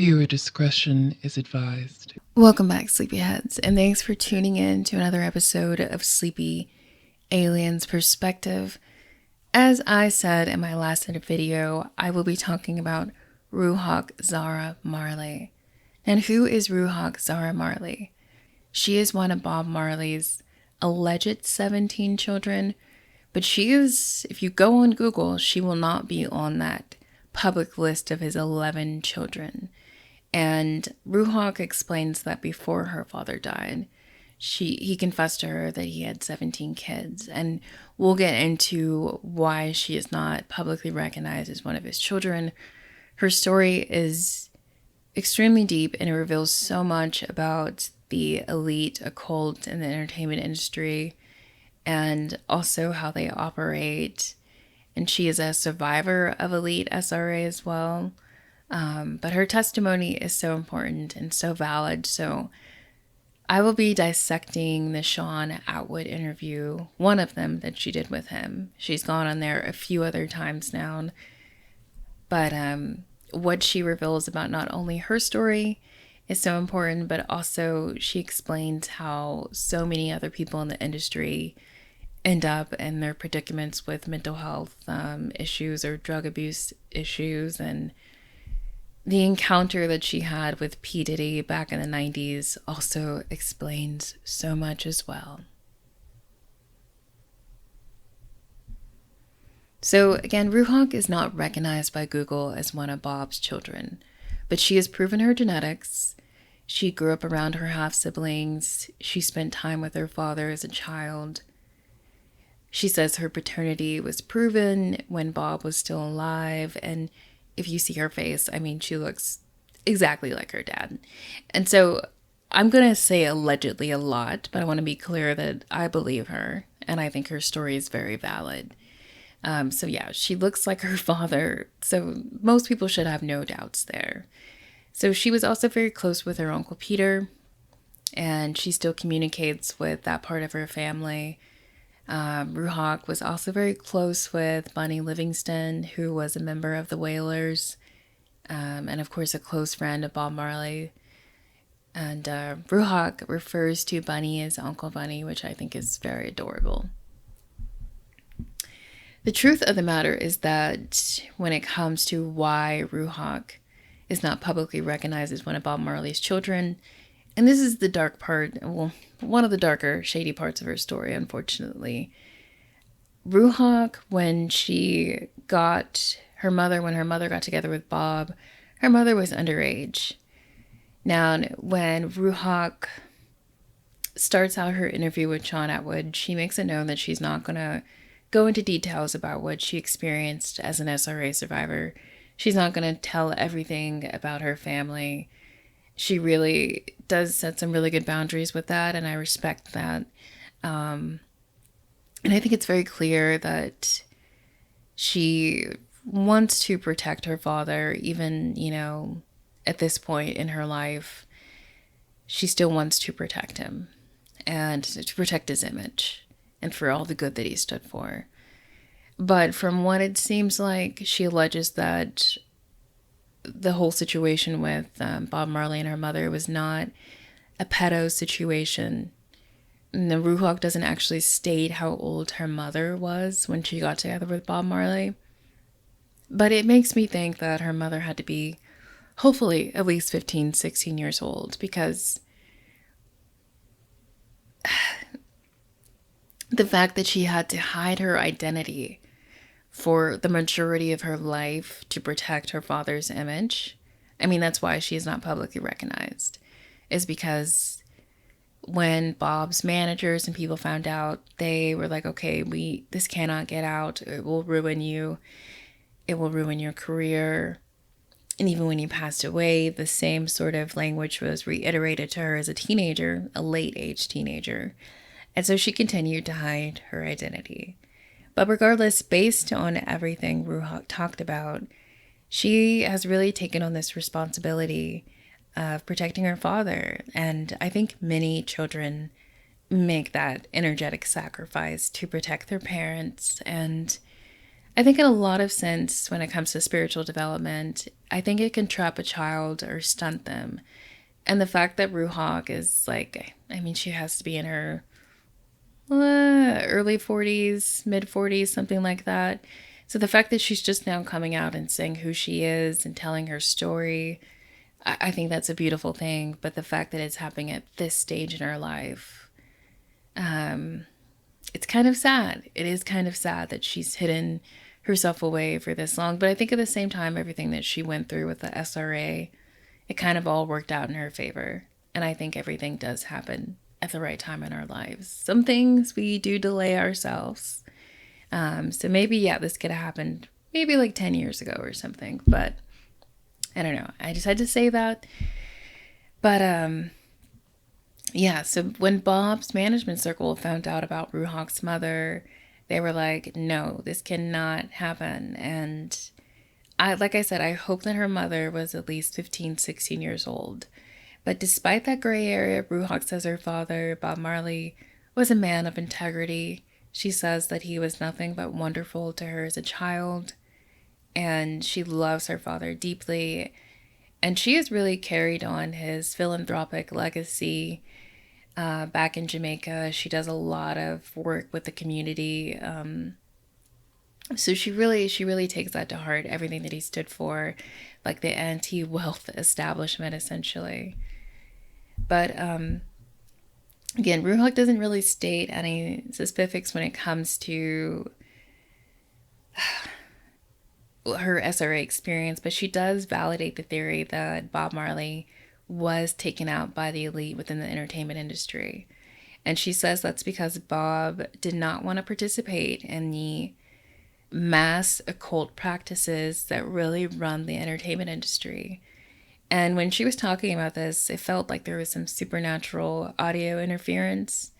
Viewer discretion is advised. Welcome back, sleepyheads, and thanks for tuning in to another episode of Sleepy Aliens Perspective. As I said in my last video, I will be talking about Ruach Zara Marley. And who is Ruach Zara Marley? She is one of Bob Marley's alleged 17 children, but she is, if you go on Google, she will not be on that public list of his 11 children. And Ruach explains that before her father died, he confessed to her that he had 17 kids. And we'll get into why she is not publicly recognized as one of his children. Her story is extremely deep, and it reveals so much about the elite occult in the entertainment industry and also how they operate. And she is a survivor of elite SRA as well. But her testimony is so important and so valid. So I will be dissecting the Sean Atwood interview, one of them that she did with him. She's gone on there a few other times now. But what she reveals about not only her story is so important, but also she explains how so many other people in the industry end up in their predicaments with mental health issues or drug abuse issues. And the encounter that she had with P Diddy back in the 90s also explains so much as well. So again, Ruach is not recognized by Google as one of Bob's children, but she has proven her genetics. She grew up around her half-siblings. She spent time with her father as a child. She says her paternity was proven when Bob was still alive, and if you see her face, I mean, she looks exactly like her dad. And so I'm going to say allegedly a lot, but I want to be clear that I believe her, and I think her story is very valid. So yeah, she looks like her father, so most people should have no doubts there. So she was also very close with her Uncle Peter, and she still communicates with that part of her family. Ruach was also very close with Bunny Livingston, who was a member of the Wailers, and of course a close friend of Bob Marley. And Ruach refers to Bunny as Uncle Bunny, which I think is very adorable. The truth of the matter is that when it comes to why Ruach is not publicly recognized as one of Bob Marley's children, and this is the dark part, well, one of the darker, shady parts of her story, unfortunately. Ruach, when her mother got together with Bob, her mother was underage. Now, when Ruach starts out her interview with Sean Atwood, she makes it known that she's not going to go into details about what she experienced as an SRA survivor. She's not going to tell everything about her family. She really does set some really good boundaries with that, and I respect that. And I think it's very clear that she wants to protect her father, even, at this point in her life. She still wants to protect him and to protect his image and for all the good that he stood for. But from what it seems like, she alleges that the whole situation with Bob Marley and her mother was not a pedo situation. And the Ruach doesn't actually state how old her mother was when she got together with Bob Marley. But it makes me think that her mother had to be, hopefully, at least 15, 16 years old, because the fact that she had to hide her identity for the majority of her life to protect her father's image. I mean, that's why she is not publicly recognized, is because when Bob's managers and people found out, they were like, okay, this cannot get out. It will ruin you. It will ruin your career. And even when he passed away, the same sort of language was reiterated to her as a teenager, a late age teenager. And so she continued to hide her identity. But regardless, based on everything Ruach talked about, she has really taken on this responsibility of protecting her father. And I think many children make that energetic sacrifice to protect their parents. And I think in a lot of sense, when it comes to spiritual development, I think it can trap a child or stunt them. And the fact that Ruhak is like, I mean, she has to be in her early 40s, mid 40s, something like that. So the fact that she's just now coming out and saying who she is and telling her story, I think that's a beautiful thing. But the fact that it's happening at this stage in her life, it's kind of sad. It is kind of sad that she's hidden herself away for this long. But I think at the same time, everything that she went through with the SRA, it kind of all worked out in her favor. And I think everything does happen at the right time in our lives. Some things we do delay ourselves. So maybe, yeah, this could have happened maybe like 10 years ago or something. But I don't know. I just had to say that. But yeah, so when Bob's management circle found out about Ruhak's mother, they were like, no, this cannot happen. And like I said, I hope that her mother was at least 15, 16 years old. But despite that gray area, Ruhak says her father, Bob Marley, was a man of integrity. She says that he was nothing but wonderful to her as a child, and she loves her father deeply. And she has really carried on his philanthropic legacy back in Jamaica. She does a lot of work with the community. So she really takes that to heart, everything that he stood for, like the anti-wealth establishment, essentially. But again, Ruhak doesn't really state any specifics when it comes to her SRA experience, but she does validate the theory that Bob Marley was taken out by the elite within the entertainment industry. And she says that's because Bob did not want to participate in the mass occult practices that really run the entertainment industry. And when she was talking about this, it felt like there was some supernatural audio interference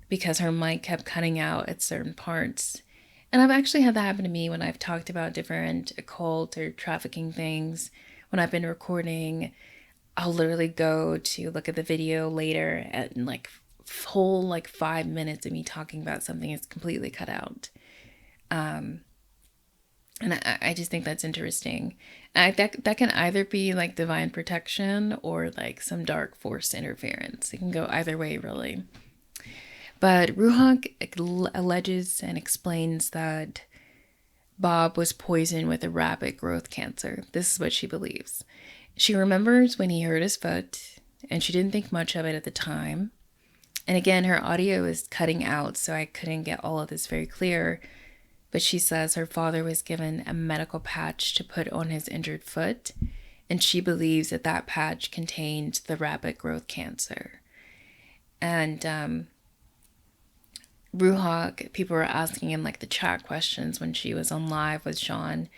because her mic kept cutting out at certain parts. And I've actually had that happen to me when I've talked about different occult or trafficking things. When I've been recording, I'll literally go to look at the video later and like whole like 5 minutes of me talking about something is completely cut out. And I just think that's interesting. That can either be like divine protection or like some dark force interference. It can go either way, really. But Ruhak alleges and explains that Bob was poisoned with a rapid growth cancer. This is what she believes. She remembers when he hurt his foot, and she didn't think much of it at the time. And again, her audio is cutting out, so I couldn't get all of this very clear. But she says her father was given a medical patch to put on his injured foot, and she believes that that patch contained the rapid growth cancer. And Ruhak, people were asking in like the chat questions when she was on live with Sean.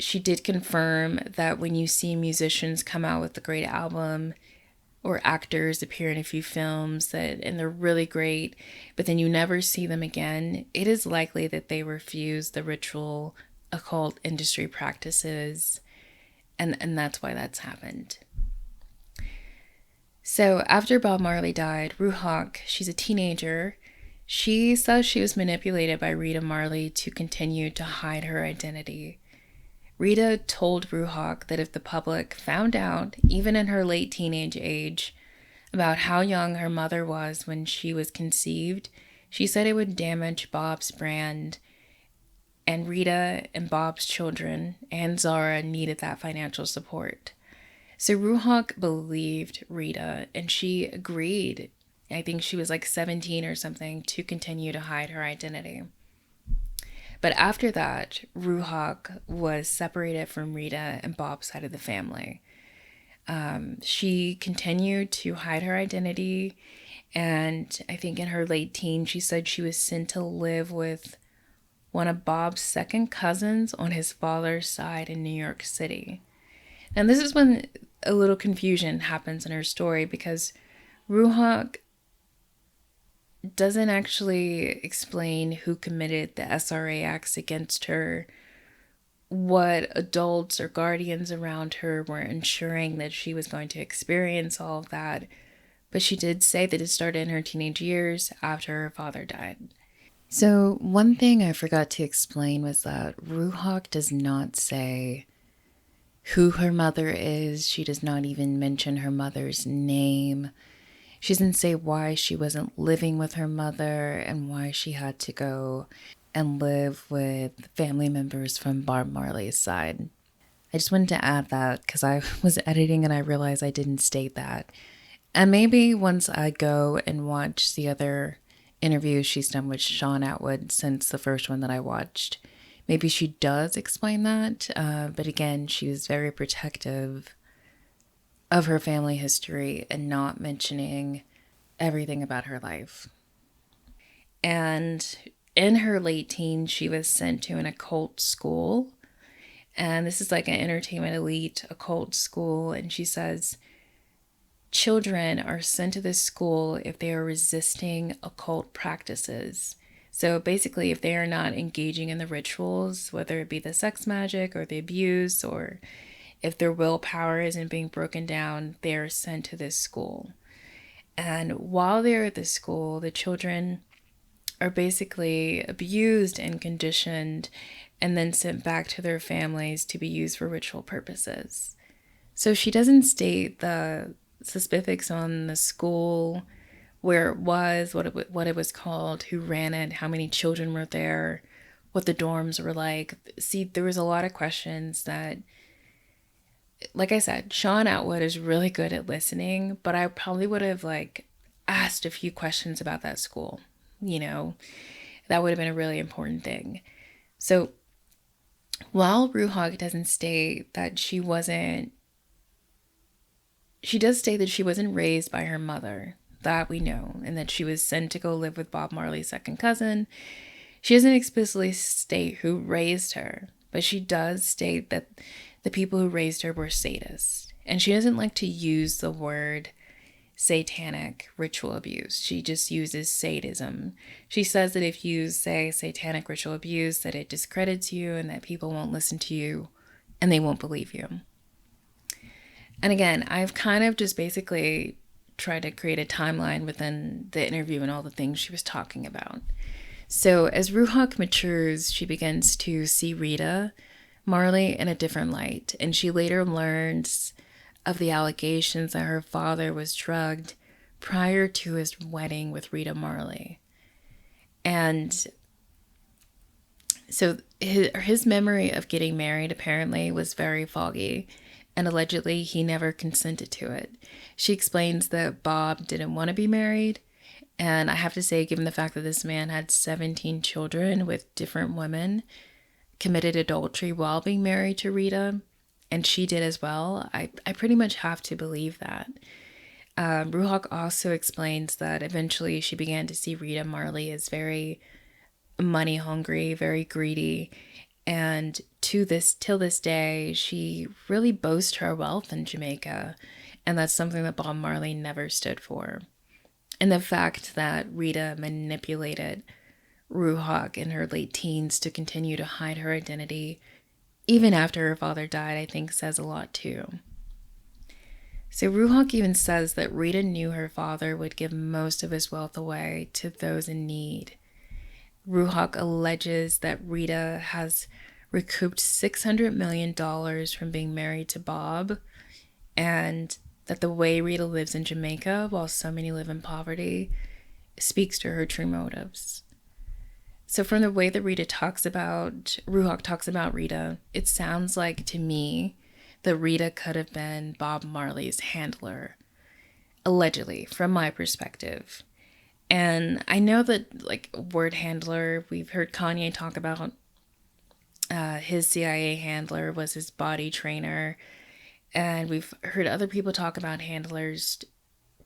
She did confirm that when you see musicians come out with a great album or actors appear in a few films and they're really great, but then you never see them again, it is likely that they refuse the ritual occult industry practices, and that's why that's happened. So after Bob Marley died, Ruhak, she's a teenager, she says she was manipulated by Rita Marley to continue to hide her identity. Rita told Ruhak that if the public found out, even in her late teenage age, about how young her mother was when she was conceived, she said it would damage Bob's brand, and Rita and Bob's children and Zara needed that financial support. So Ruhak believed Rita, and she agreed, I think she was like 17 or something, to continue to hide her identity. But after that, Ruhak was separated from Rita and Bob's side of the family. She continued to hide her identity, and I think in her late teens, she said she was sent to live with one of Bob's second cousins on his father's side in New York City. And this is when a little confusion happens in her story, because Ruhak doesn't actually explain who committed the SRA acts against her, what adults or guardians around her were ensuring that she was going to experience all of that. But she did say that it started in her teenage years after her father died. So, one thing I forgot to explain was that Ruhak does not say who her mother is. She does not even mention her mother's name. She doesn't say why she wasn't living with her mother and why she had to go and live with family members from Bob Marley's side. I just wanted to add that because I was editing and I realized I didn't state that. And maybe once I go and watch the other interviews she's done with Sean Atwood since the first one that I watched, maybe she does explain that. But again, she was very protective of her family history and not mentioning everything about her life. And in her late teens, she was sent to an occult school. And this is like an entertainment elite occult school. And she says, children are sent to this school if they are resisting occult practices. So basically, if they are not engaging in the rituals, whether it be the sex magic or the abuse, or if their willpower isn't being broken down, they are sent to this school. And while they're at this school, the children are basically abused and conditioned and then sent back to their families to be used for ritual purposes. So she doesn't state the specifics on the school, where it was, what it was called, who ran it, how many children were there, what the dorms were like. See, there was a lot of questions that, like I said, Sean Atwood is really good at listening, but I probably would have asked a few questions about that school. That would have been a really important thing. So while Ruhak doesn't state that she wasn't, she does state that she wasn't raised by her mother, that we know, and that she was sent to go live with Bob Marley's second cousin. She doesn't explicitly state who raised her, but she does state that the people who raised her were sadists. And she doesn't like to use the word satanic ritual abuse. She just uses sadism. She says that if you say satanic ritual abuse, that it discredits you and that people won't listen to you and they won't believe you. And again, I've kind of just basically tried to create a timeline within the interview and all the things she was talking about. So as Ruhak matures, she begins to see Rita Marley in a different light, and she later learns of the allegations that her father was drugged prior to his wedding with Rita Marley. And so his memory of getting married apparently was very foggy, and allegedly he never consented to it. She explains that Bob didn't want to be married, and I have to say, given the fact that this man had 17 children with different women, committed adultery while being married to Rita, and she did as well, I pretty much have to believe that. Ruhak also explains that eventually she began to see Rita Marley as very money hungry, very greedy, and till this day, she really boasts her wealth in Jamaica, and that's something that Bob Marley never stood for. And the fact that Rita manipulated Ruhak in her late teens to continue to hide her identity, even after her father died, I think says a lot too. So Ruhak even says that Rita knew her father would give most of his wealth away to those in need. Ruhak alleges that Rita has recouped $600 million from being married to Bob, and that the way Rita lives in Jamaica, while so many live in poverty, speaks to her true motives. So from the way that Ruhak talks about Rita, it sounds like to me that Rita could have been Bob Marley's handler, allegedly, from my perspective. And I know that, word handler, we've heard Kanye talk about his CIA handler was his body trainer. And we've heard other people talk about handlers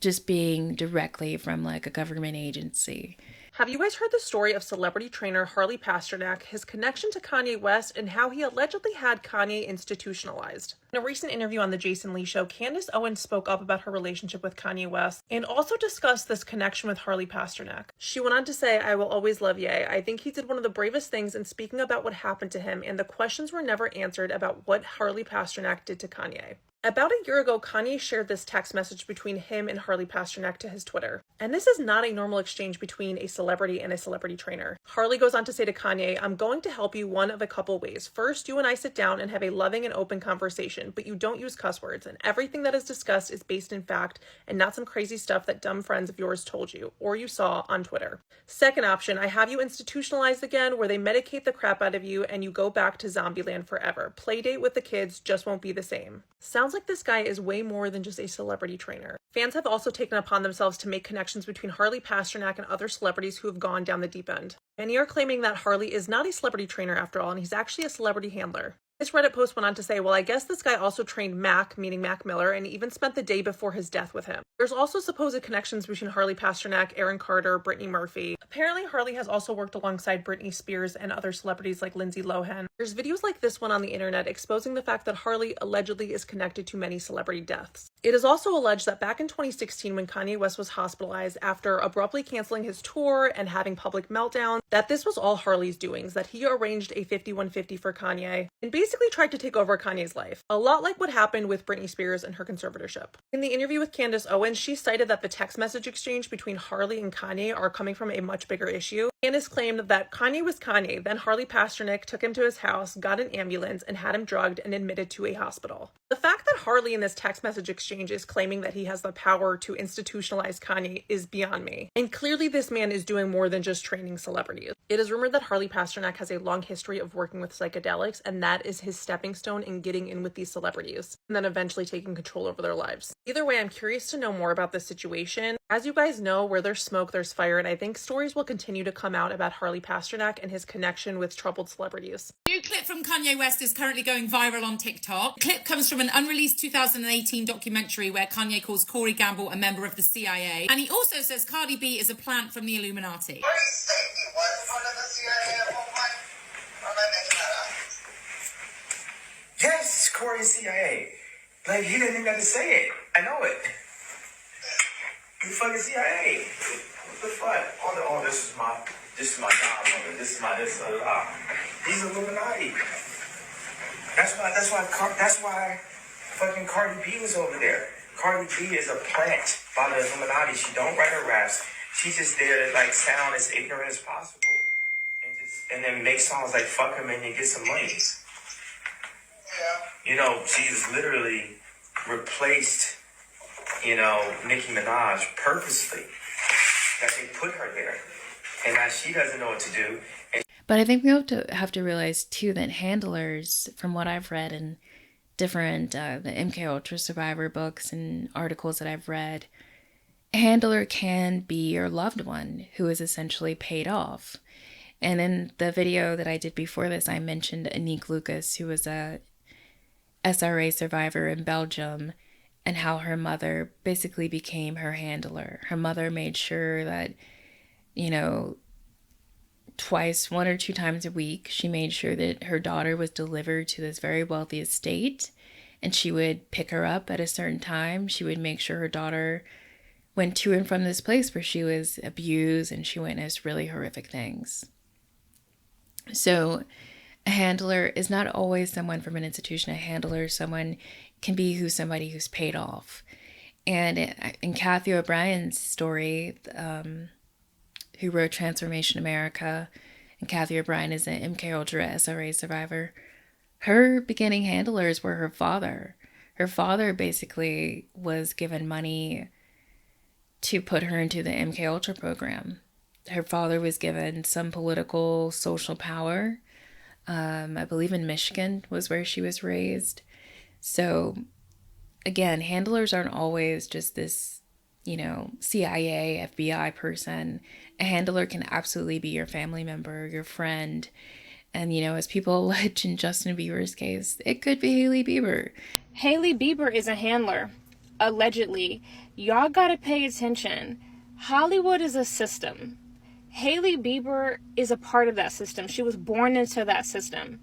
just being directly from a government agency. Have you guys heard the story of celebrity trainer Harley Pasternak, his connection to Kanye West, and how he allegedly had Kanye institutionalized? In a recent interview on The Jason Lee Show, Candace Owens spoke up about her relationship with Kanye West and also discussed this connection with Harley Pasternak. She went on to say, "I will always love Ye. I think he did one of the bravest things in speaking about what happened to him, and the questions were never answered about what Harley Pasternak did to Kanye." About a year ago, Kanye shared this text message between him and Harley Pasternak to his Twitter. And this is not a normal exchange between a celebrity and a celebrity trainer. Harley goes on to say to Kanye, "I'm going to help you one of a couple ways. First, you and I sit down and have a loving and open conversation, but you don't use cuss words, and everything that is discussed is based in fact and not some crazy stuff that dumb friends of yours told you or you saw on Twitter. Second option, I have you institutionalized again where they medicate the crap out of you and you go back to Zombieland forever. Playdate with the kids just won't be the same." Sounds like this guy is way more than just a celebrity trainer. Fans have also taken upon themselves to make connections between Harley Pasternak and other celebrities who have gone down the deep end. Many are claiming that Harley is not a celebrity trainer after all, and he's actually a celebrity handler. This Reddit post went on to say, well, I guess this guy also trained Mac, meaning Mac Miller, and even spent the day before his death with him. There's also supposed connections between Harley Pasternak, Aaron Carter, Brittany Murphy. Apparently, Harley has also worked alongside Britney Spears and other celebrities like Lindsay Lohan. There's videos like this one on the internet exposing the fact that Harley allegedly is connected to many celebrity deaths. It is also alleged that back in 2016, when Kanye West was hospitalized after abruptly canceling his tour and having public meltdowns, that this was all Harley's doings, that he arranged a 5150 for Kanye and basically tried to take over Kanye's life. A lot like what happened with Britney Spears and her conservatorship. In the interview with Candace Owens, she cited that the text message exchange between Harley and Kanye are coming from a much bigger issue. Candace claimed that Kanye was Kanye, then Harley Pasternak took him to his house, got an ambulance, and had him drugged and admitted to a hospital. The fact that Harley in this text message exchange is claiming that he has the power to institutionalize Kanye is beyond me. And clearly this man is doing more than just training celebrities. It is rumored that Harley Pasternak has a long history of working with psychedelics, and that is his stepping stone in getting in with these celebrities, and then eventually taking control over their lives. Either way, I'm curious to know more about this situation. As you guys know, where there's smoke, there's fire, and I think stories will continue to come out about Harley Pasternak and his connection with troubled celebrities. New clip from Kanye West is currently going viral on TikTok. The clip comes from an unreleased 2018 documentary where Kanye calls Corey Gamble a member of the CIA. And he also says Cardi B is a plant from the Illuminati. What do you say he was part of the CIA at one point? Or am I making that up? Yes, Corey CIA. Like, he didn't even have to say it. I know it. You fucking CIA. What the fuck? Oh, this is my godmother. This is my He's Illuminati. That's why fucking Cardi B was over there. Cardi B is a plant by the Illuminati. She don't write her raps. She's just there to like sound as ignorant as possible, and then make songs like "fuck him" and you get some money. Yeah. You know, she's literally replaced, Nicki Minaj purposely. That they put her there, and now she doesn't know what to do. But I think we have to realize too that handlers, from what I've read in different the MK Ultra Survivor books and articles that I've read, a handler can be your loved one who is essentially paid off. And in the video that I did before this, I mentioned Anique Lucas, who was a SRA survivor in Belgium, and how her mother basically became her handler. Her mother made sure that, twice, 1 or 2 times a week, she made sure that her daughter was delivered to this very wealthy estate, and she would pick her up at a certain time. She would make sure her daughter went to and from this place where she was abused and she witnessed really horrific things. So a handler is not always someone from an institution. A handler, someone can be somebody who's paid off. And in Kathy O'Brien's story, who wrote Transformation America, and Kathy O'Brien is an MK Ultra SRA survivor, her beginning handlers were her father. Her father basically was given money to put her into the MK Ultra program. Her father was given some political, social power. I believe in Michigan was where she was raised. So again, handlers aren't always just this, CIA, FBI person. A handler can absolutely be your family member, your friend. And, as people allege in Justin Bieber's case, it could be Hailey Bieber. Hailey Bieber is a handler, allegedly. Y'all gotta pay attention. Hollywood is a system. Hailey Bieber is a part of that system. She was born into that system.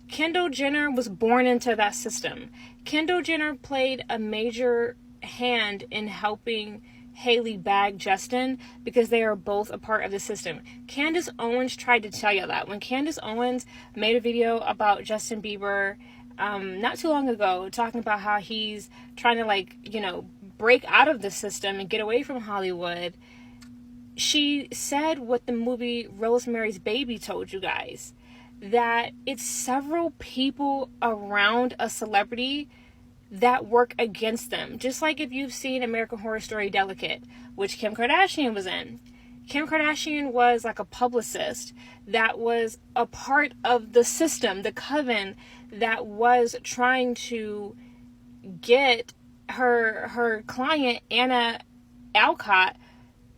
Kendall Jenner was born into that system. Kendall Jenner played a major hand in helping Hailey bag Justin because they are both a part of the system. Candace Owens tried to tell you that. When Candace Owens made a video about Justin Bieber not too long ago, talking about how he's trying to, like, you know, break out of the system and get away from Hollywood. She said what the movie Rosemary's Baby told you guys, that it's several people around a celebrity that work against them. Just like if you've seen American Horror Story Delicate, which Kim Kardashian was in. Kim Kardashian was like a publicist that was a part of the system, the coven that was trying to get her client, Anna Alcott,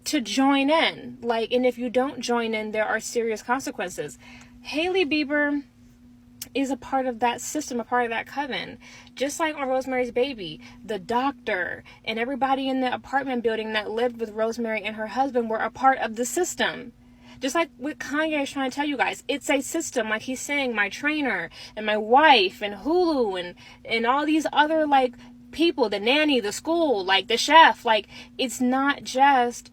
to join in. Like, and if you don't join in, there are serious consequences. Hailey Bieber is a part of that system, a part of that coven. Just like on Rosemary's Baby, the doctor and everybody in the apartment building that lived with Rosemary and her husband were a part of the system. Just like what Kanye is trying to tell you guys, it's a system. Like he's saying, my trainer and my wife and Hulu and all these other like people, the nanny, the school, like the chef, like it's not just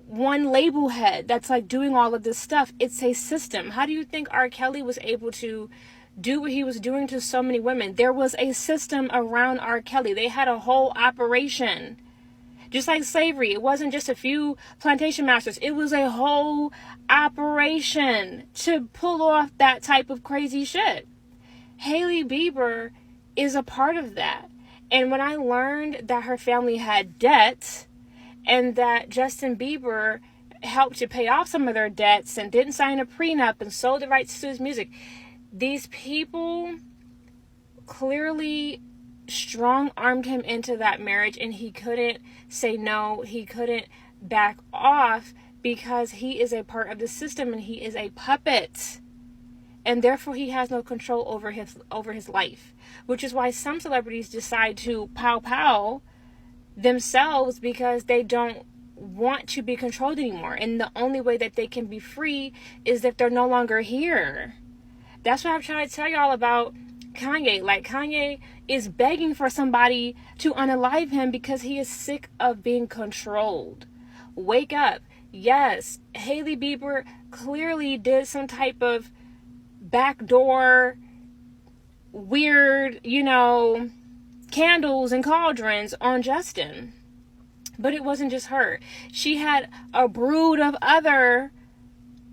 one label head that's like doing all of this stuff. It's a system. How do you think R. Kelly was able to do what he was doing to so many women? There was a system around R. Kelly. They had a whole operation. Just like slavery, it wasn't just a few plantation masters. It was a whole operation to pull off that type of crazy shit. Hailey Bieber is a part of that. And when I learned that her family had debts and that Justin Bieber helped to pay off some of their debts and didn't sign a prenup and sold the rights to his music, these people clearly strong-armed him into that marriage, and he couldn't say no. He couldn't back off because he is a part of the system and he is a puppet. And therefore he has no control over his life. Which is why some celebrities decide to pow themselves, because they don't want to be controlled anymore. And the only way that they can be free is if they're no longer here. That's what I'm trying to tell y'all about Kanye. Like, Kanye is begging for somebody to unalive him because he is sick of being controlled. Wake up. Yes, Hailey Bieber clearly did some type of backdoor, weird, candles and cauldrons on Justin. But it wasn't just her. She had a brood of other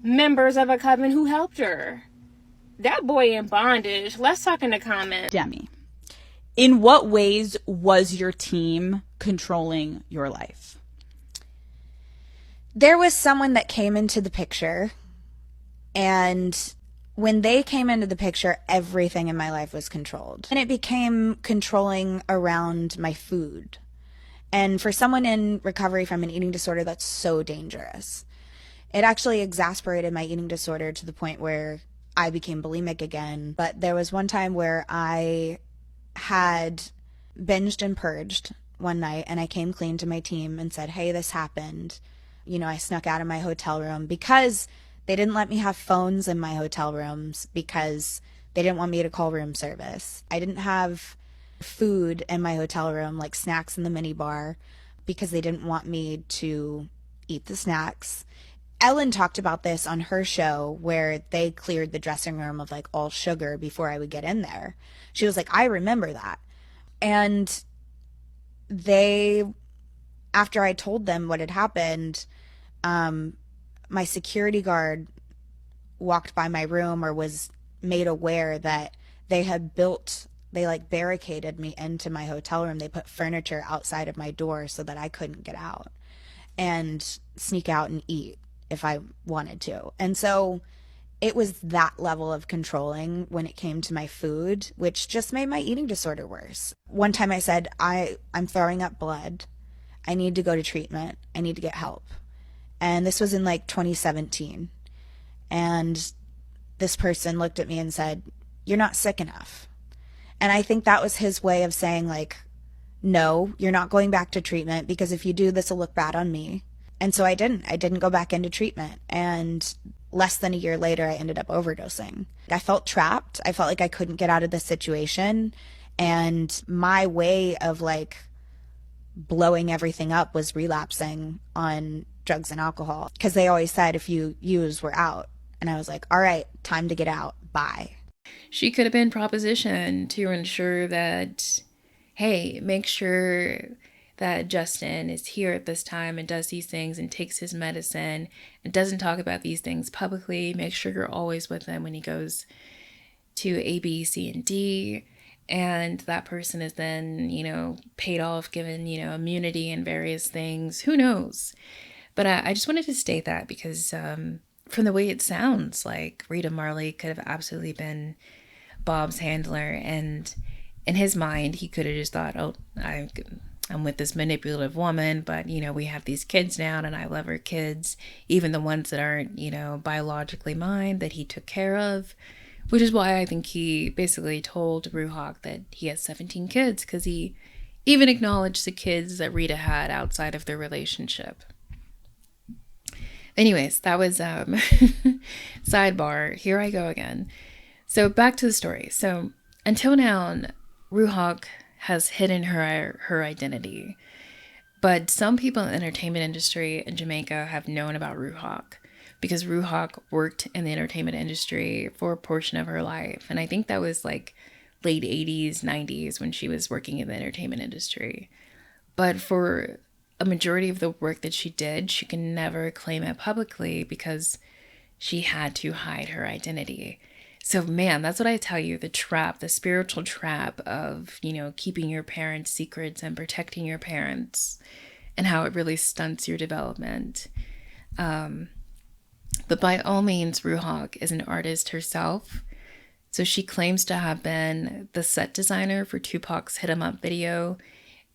members of a coven who helped her. That boy in bondage. Let's talk in the comments. Demi, in what ways was your team controlling your life? There was someone that came into the picture, and when they came into the picture, everything in my life was controlled. And it became controlling around my food. And for someone in recovery from an eating disorder, that's so dangerous. It actually exasperated my eating disorder to the point where I became bulimic again. But there was one time where I had binged and purged one night, and I came clean to my team and said, hey, this happened. I snuck out of my hotel room because they didn't let me have phones in my hotel rooms because they didn't want me to call room service. I didn't have food in my hotel room, like snacks in the mini bar, because they didn't want me to eat the snacks. Ellen talked about this on her show where they cleared the dressing room of like all sugar before I would get in there. She was like, I remember that. And they, after I told them what had happened, my security guard walked by my room or was made aware that they barricaded me into my hotel room. They put furniture outside of my door so that I couldn't get out and sneak out and eat if I wanted to. And so it was that level of controlling when it came to my food, which just made my eating disorder worse. One time I said, I'm throwing up blood. I need to go to treatment. I need to get help. And this was in like 2017. And this person looked at me and said, you're not sick enough. And I think that was his way of saying, like, no, you're not going back to treatment, because if you do, this will look bad on me. And so I didn't go back into treatment. And less than a year later, I ended up overdosing. I felt trapped. I felt like I couldn't get out of this situation. And my way of like blowing everything up was relapsing on drugs and alcohol, because they always said if you use, we're out. And I was like, all right, time to get out. Bye. She could have been propositioned to ensure that, hey, make sure that Justin is here at this time and does these things and takes his medicine and doesn't talk about these things publicly. Make sure you're always with him when he goes to A, B, C, and D. And that person is then, paid off, given, immunity and various things. Who knows? But I just wanted to state that because from the way it sounds, like Rita Marley could have absolutely been Bob's handler. And in his mind, he could have just thought, oh, I'm with this manipulative woman, but, we have these kids now and I love her kids, even the ones that aren't, biologically mine, that he took care of. Which is why I think he basically told Ruhak that he has 17 kids, because he even acknowledged the kids that Rita had outside of their relationship. Anyways, that was sidebar. Here I go again. So back to the story. So until now, Ruhak has hidden her identity. But some people in the entertainment industry in Jamaica have known about Ruhak, because Ruhak worked in the entertainment industry for a portion of her life. And I think that was like late 80s, 90s when she was working in the entertainment industry. But for a majority of the work that she did, she can never claim it publicly because she had to hide her identity. So man, that's what I tell you, the trap, the spiritual trap of, keeping your parents' secrets and protecting your parents, and how it really stunts your development. But by all means, Ruhak is an artist herself. So she claims to have been the set designer for Tupac's Hit 'Em Up video.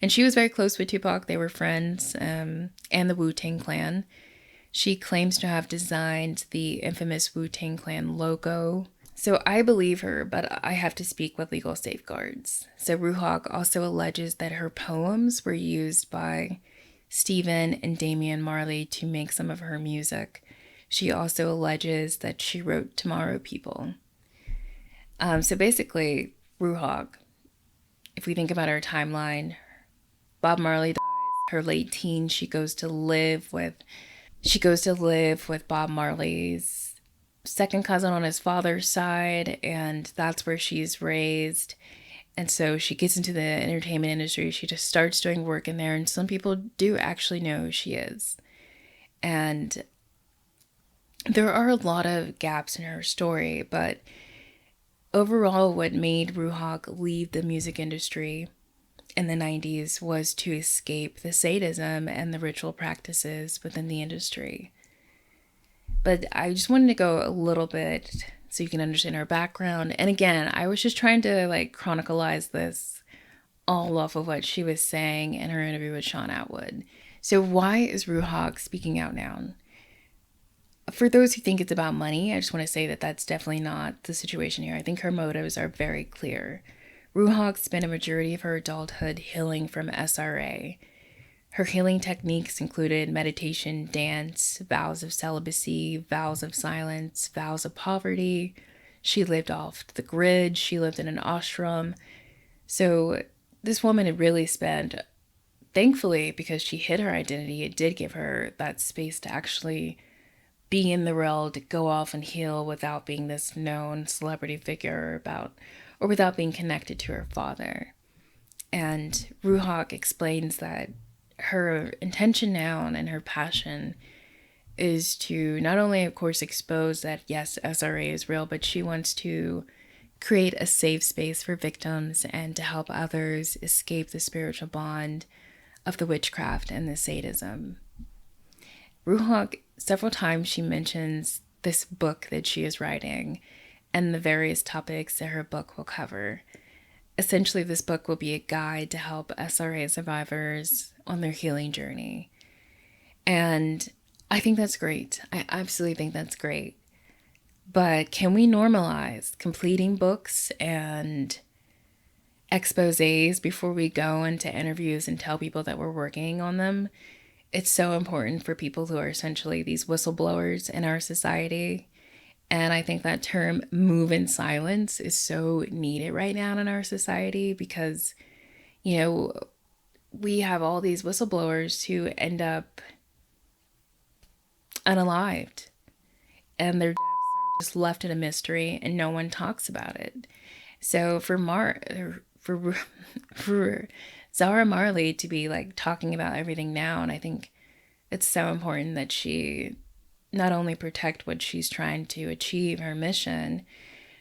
And she was very close with Tupac. They were friends, and the Wu-Tang Clan. She claims to have designed the infamous Wu-Tang Clan logo. So I believe her, but I have to speak with legal safeguards. So Ruhak also alleges that her poems were used by Stephen and Damian Marley to make some of her music. She also alleges that she wrote Tomorrow People. So basically, Ruhak, if we think about her timeline, Bob Marley dies, her late teens, she goes to live with Bob Marley's second cousin on his father's side, and that's where she's raised. And so she gets into the entertainment industry. She just starts doing work in there, and some people do actually know who she is. And there are a lot of gaps in her story, but overall what made Ruhak leave the music industry in the 90s was to escape the sadism and the ritual practices within the industry. But I just wanted to go a little bit so you can understand her background. And again, I was just trying to chronicleize this all off of what she was saying in her interview with Sean Atwood. So why is Ruhak speaking out now? For those who think it's about money, I just want to say that that's definitely not the situation here. I think her motives are very clear. Ruhak spent a majority of her adulthood healing from SRA. Her healing techniques included meditation, dance, vows of celibacy, vows of silence, vows of poverty. She lived off the grid. She lived in an ashram. So this woman had really spent, thankfully, because she hid her identity, it did give her that space to actually be in the realm, to go off and heal without being this known celebrity figure or without being connected to her father. And Ruhak explains that her intention now and her passion is to not only, of course, expose that, yes, SRA is real, but she wants to create a safe space for victims and to help others escape the spiritual bond of the witchcraft and the sadism. Ruhak, several times she mentions this book that she is writing and the various topics that her book will cover. Essentially, this book will be a guide to help SRA survivors on their healing journey. And I think that's great. I absolutely think that's great. But can we normalize completing books and exposés before we go into interviews and tell people that we're working on them? It's so important for people who are essentially these whistleblowers in our society. And I think that term move in silence is so needed right now in our society because, we have all these whistleblowers who end up unalived and their deaths are just left it a mystery and no one talks about it. So for Zara Marley to be like talking about everything now, and I think it's so important that she not only protect what she's trying to achieve, her mission,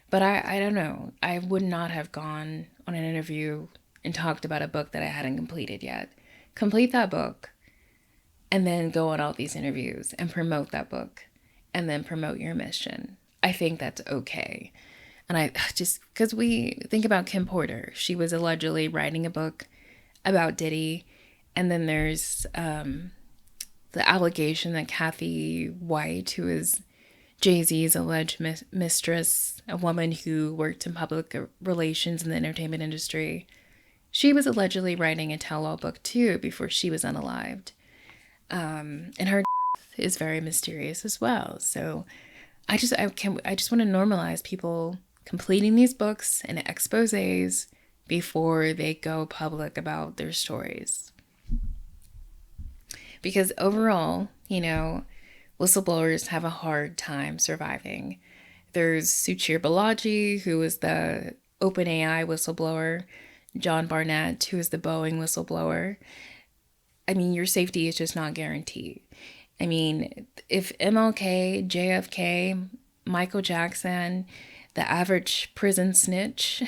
but I don't know, I would not have gone on an interview and talked about a book that I hadn't completed yet. Complete that book and then go on all these interviews and promote that book and then promote your mission. I think that's okay. And I just, because we think about Kim Porter, she was allegedly writing a book about Diddy. And then there's the allegation that Kathy White, who is Jay-Z's alleged mistress, a woman who worked in public relations in the entertainment industry, she was allegedly writing a tell-all book too before she was unalived. And her death is very mysterious as well. So I just want to normalize people completing these books and exposés before they go public about their stories. Because overall, you know, whistleblowers have a hard time surviving. There's Suchir Balaji, who is the OpenAI whistleblower, John Barnett, who is the Boeing whistleblower. I mean, your safety is just not guaranteed. I mean, if MLK, JFK, Michael Jackson, the average prison snitch,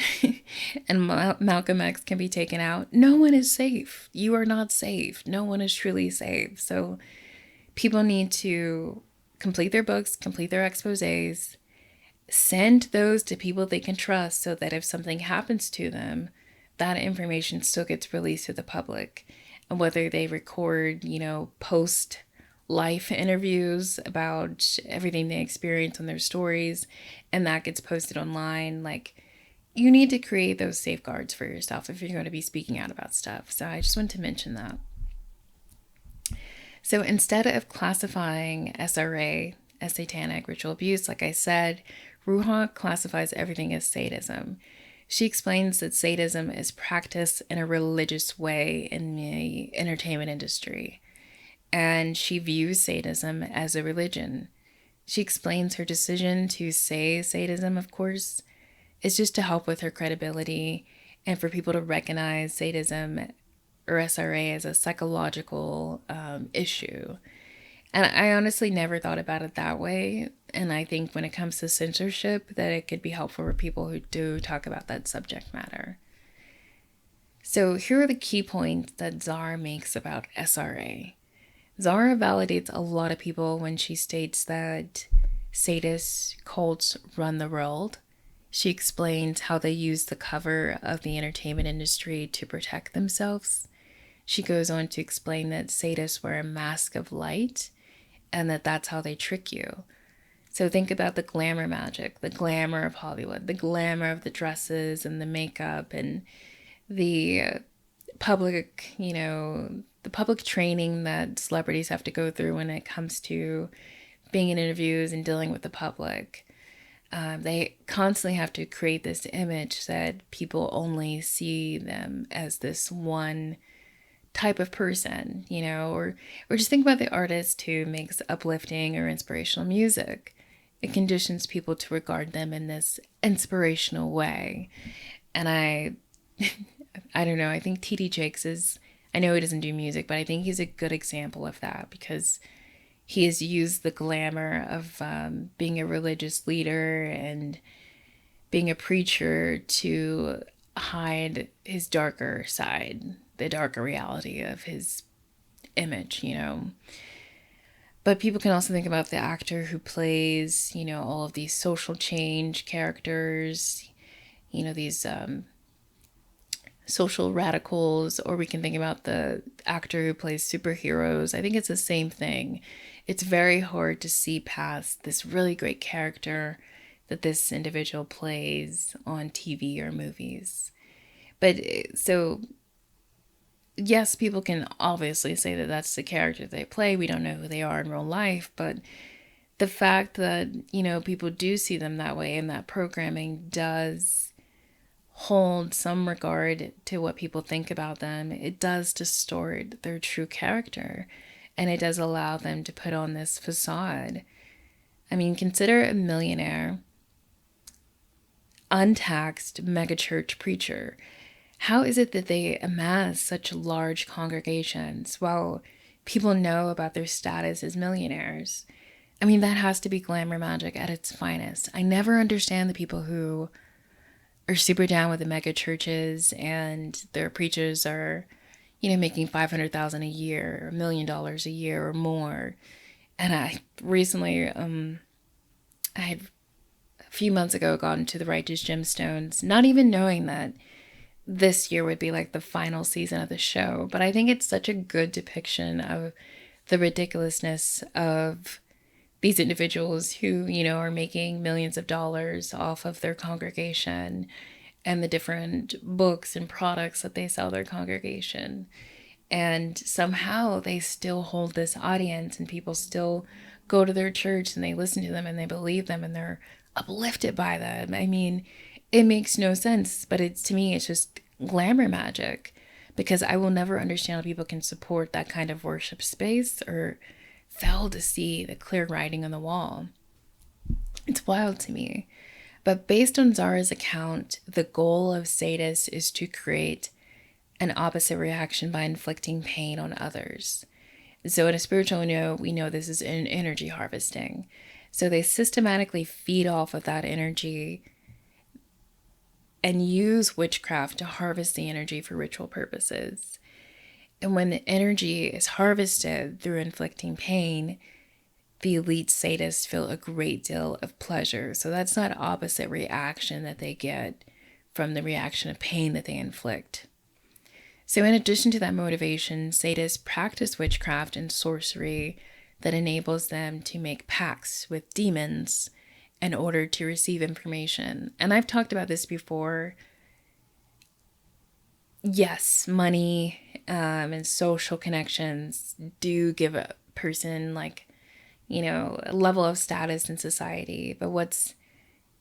and Malcolm X can be taken out, no one is safe. You are not safe. No one is truly safe. So people need to complete their books, complete their exposés, send those to people they can trust so that if something happens to them, that information still gets released to the public. And whether they record, you know, post-life interviews about everything they experience on their stories, and that gets posted online, like, you need to create those safeguards for yourself if you're going to be speaking out about stuff. So I just wanted to mention that. So instead of classifying SRA as satanic ritual abuse, like I said, Ruha classifies everything as sadism. She explains that sadism is practiced in a religious way in the entertainment industry, and she views sadism as a religion. She explains her decision to say sadism, of course, is just to help with her credibility and for people to recognize sadism or SRA as a psychological issue. And I honestly never thought about it that way. And I think when it comes to censorship, that it could be helpful for people who do talk about that subject matter. So here are the key points that Zara makes about SRA. Zara validates a lot of people when she states that sadist cults run the world. She explains how they use the cover of the entertainment industry to protect themselves. She goes on to explain that sadists wear a mask of light and that that's how they trick you. So think about the glamour magic, the glamour of Hollywood, the glamour of the dresses and the makeup and the public, you know, the public training that celebrities have to go through when it comes to being in interviews and dealing with the public. They constantly have to create this image that people only see them as this one type of person, you know, or just think about the artist who makes uplifting or inspirational music. It conditions people to regard them in this inspirational way. And I don't know, I think TD Jakes is, I know he doesn't do music, but I think he's a good example of that because he has used the glamour of being a religious leader and being a preacher to hide his darker side, the darker reality of his image, you know. But people can also think about the actor who plays, you know, all of these social change characters, you know, these social radicals, or we can think about the actor who plays superheroes. I think it's the same thing. It's very hard to see past this really great character that this individual plays on TV or movies. But so, yes, people can obviously say that that's the character they play. We don't know who they are in real life, but the fact that, you know, people do see them that way and that programming does hold some regard to what people think about them, it does distort their true character, and it does allow them to put on this facade I mean, consider a millionaire, untaxed megachurch preacher. How is it that they amass such large congregations while people know about their status as millionaires? I mean, that has to be glamour magic at its finest. I never understand the people who are super down with the mega churches and their preachers are, making $500,000 a year, or $1 million a year or more. And I recently, I had a few months ago gone to the Righteous Gemstones, not even knowing that this year would be like the final season of the show. But I think it's such a good depiction of the ridiculousness of these individuals who, are making millions of dollars off of their congregation and the different books and products that they sell their congregation. And somehow they still hold this audience and people still go to their church and they listen to them and they believe them and they're uplifted by them. I mean, it makes no sense, but to me, it's just glamour magic, because I will never understand how people can support that kind of worship space or fail to see the clear writing on the wall. It's wild to me. But based on Zara's account, the goal of sadists is to create an opposite reaction by inflicting pain on others. So in a spiritual note, we know this is an energy harvesting. So they systematically feed off of that energy and use witchcraft to harvest the energy for ritual purposes. And when the energy is harvested through inflicting pain, the elite sadists feel a great deal of pleasure. So that's that opposite reaction that they get from the reaction of pain that they inflict. So in addition to that motivation, sadists practice witchcraft and sorcery that enables them to make pacts with demons in order to receive information. And I've talked about this before. Yes, money and social connections do give a person a level of status in society. But what's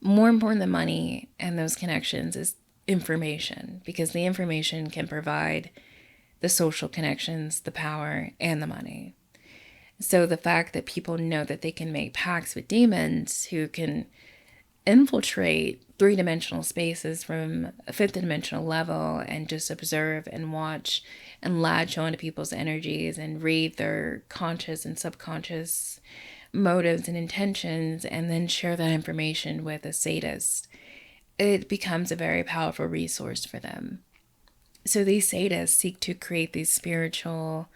more important than money and those connections is information, because the information can provide the social connections, the power, and the money. So the fact that people know that they can make pacts with demons who can infiltrate three-dimensional spaces from a fifth-dimensional level and just observe and watch and latch onto people's energies and read their conscious and subconscious motives and intentions and then share that information with a sadist, it becomes a very powerful resource for them. So these sadists seek to create these spiritual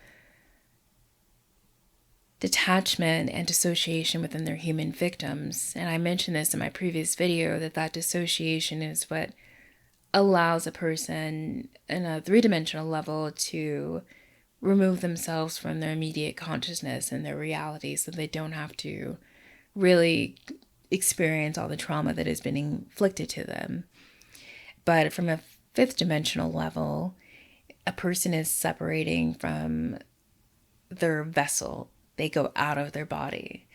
detachment and dissociation within their human victims. And I mentioned this in my previous video, that dissociation is what allows a person in a three-dimensional level to remove themselves from their immediate consciousness and their reality so they don't have to really experience all the trauma that has been inflicted to them. But from a fifth dimensional level, a person is separating from their vessel. They go out of their body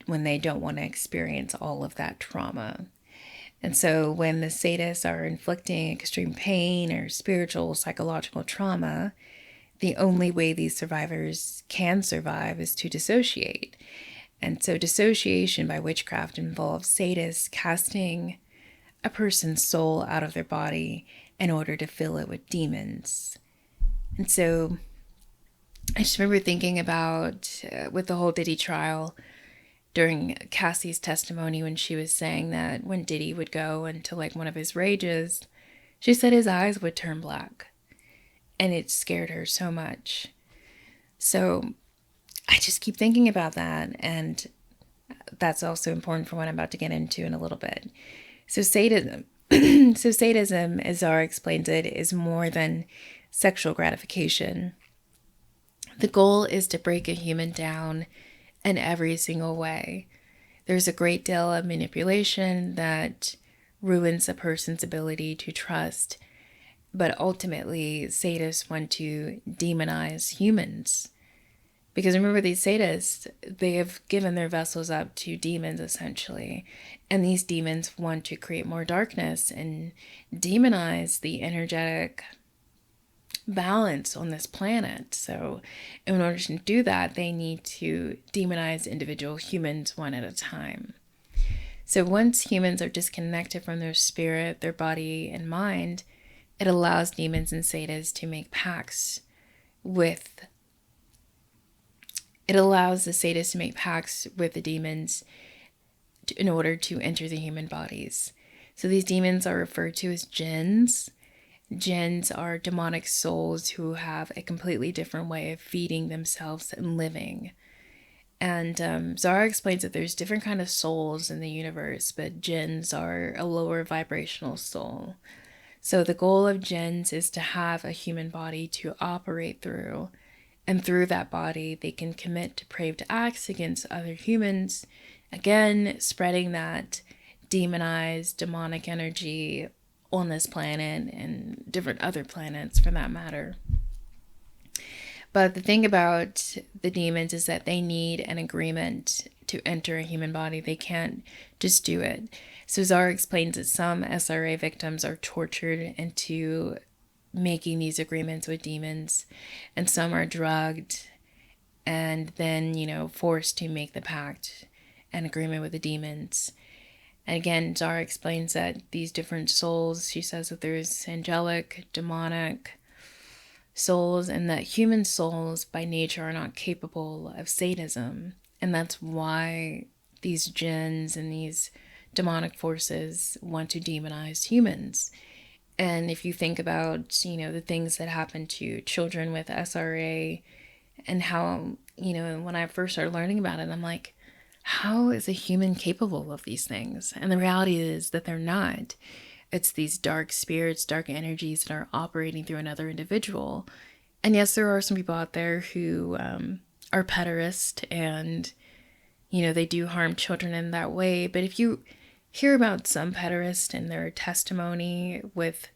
when they don't want to experience all of that trauma. And so when the sadists are inflicting extreme pain or spiritual, psychological trauma, the only way these survivors can survive is to dissociate. And so dissociation by witchcraft involves sadists casting a person's soul out of their body in order to fill it with demons. And so I just remember thinking about with the whole Diddy trial during Cassie's testimony when she was saying that when Diddy would go into one of his rages, she said his eyes would turn black. And it scared her so much. So I just keep thinking about that. And that's also important for what I'm about to get into in a little bit. So sadism, as Zara explains it, is more than sexual gratification. The goal is to break a human down in every single way. There's a great deal of manipulation that ruins a person's ability to trust. But ultimately, sadists want to demonize humans. Because remember, these sadists, they have given their vessels up to demons, essentially. And these demons want to create more darkness and demonize the energetic balance on this planet. So in order to do that, they need to demonize individual humans one at a time. So once humans are disconnected from their spirit, their body, and mind, it allows demons and sadists to make pacts with... It allows the sadists to make pacts with the demons in order to enter the human bodies. So these demons are referred to as jinns. Jinns are demonic souls who have a completely different way of feeding themselves and living. And Zara explains that there's different kind of souls in the universe, but jinns are a lower vibrational soul. So the goal of jinns is to have a human body to operate through, and through that body they can commit depraved acts against other humans, again spreading that demonized demonic energy on this planet and different other planets for that matter. But the thing about the demons is that they need an agreement to enter a human body. They can't just do it. So Zara explains that some SRA victims are tortured into making these agreements with demons, and some are drugged and then, forced to make the pact and agreement with the demons. And again, Zara explains that these different souls, she says that there's angelic, demonic souls, and that human souls by nature are not capable of sadism. And that's why these jinns and these demonic forces want to demonize humans. And if you think about, the things that happen to children with SRA and how, when I first started learning about it, I'm like, how is a human capable of these things? And the reality is that they're not. It's these dark spirits, dark energies that are operating through another individual. And yes, there are some people out there who are pederast and, they do harm children in that way. But if you hear about some pederasts and their testimony with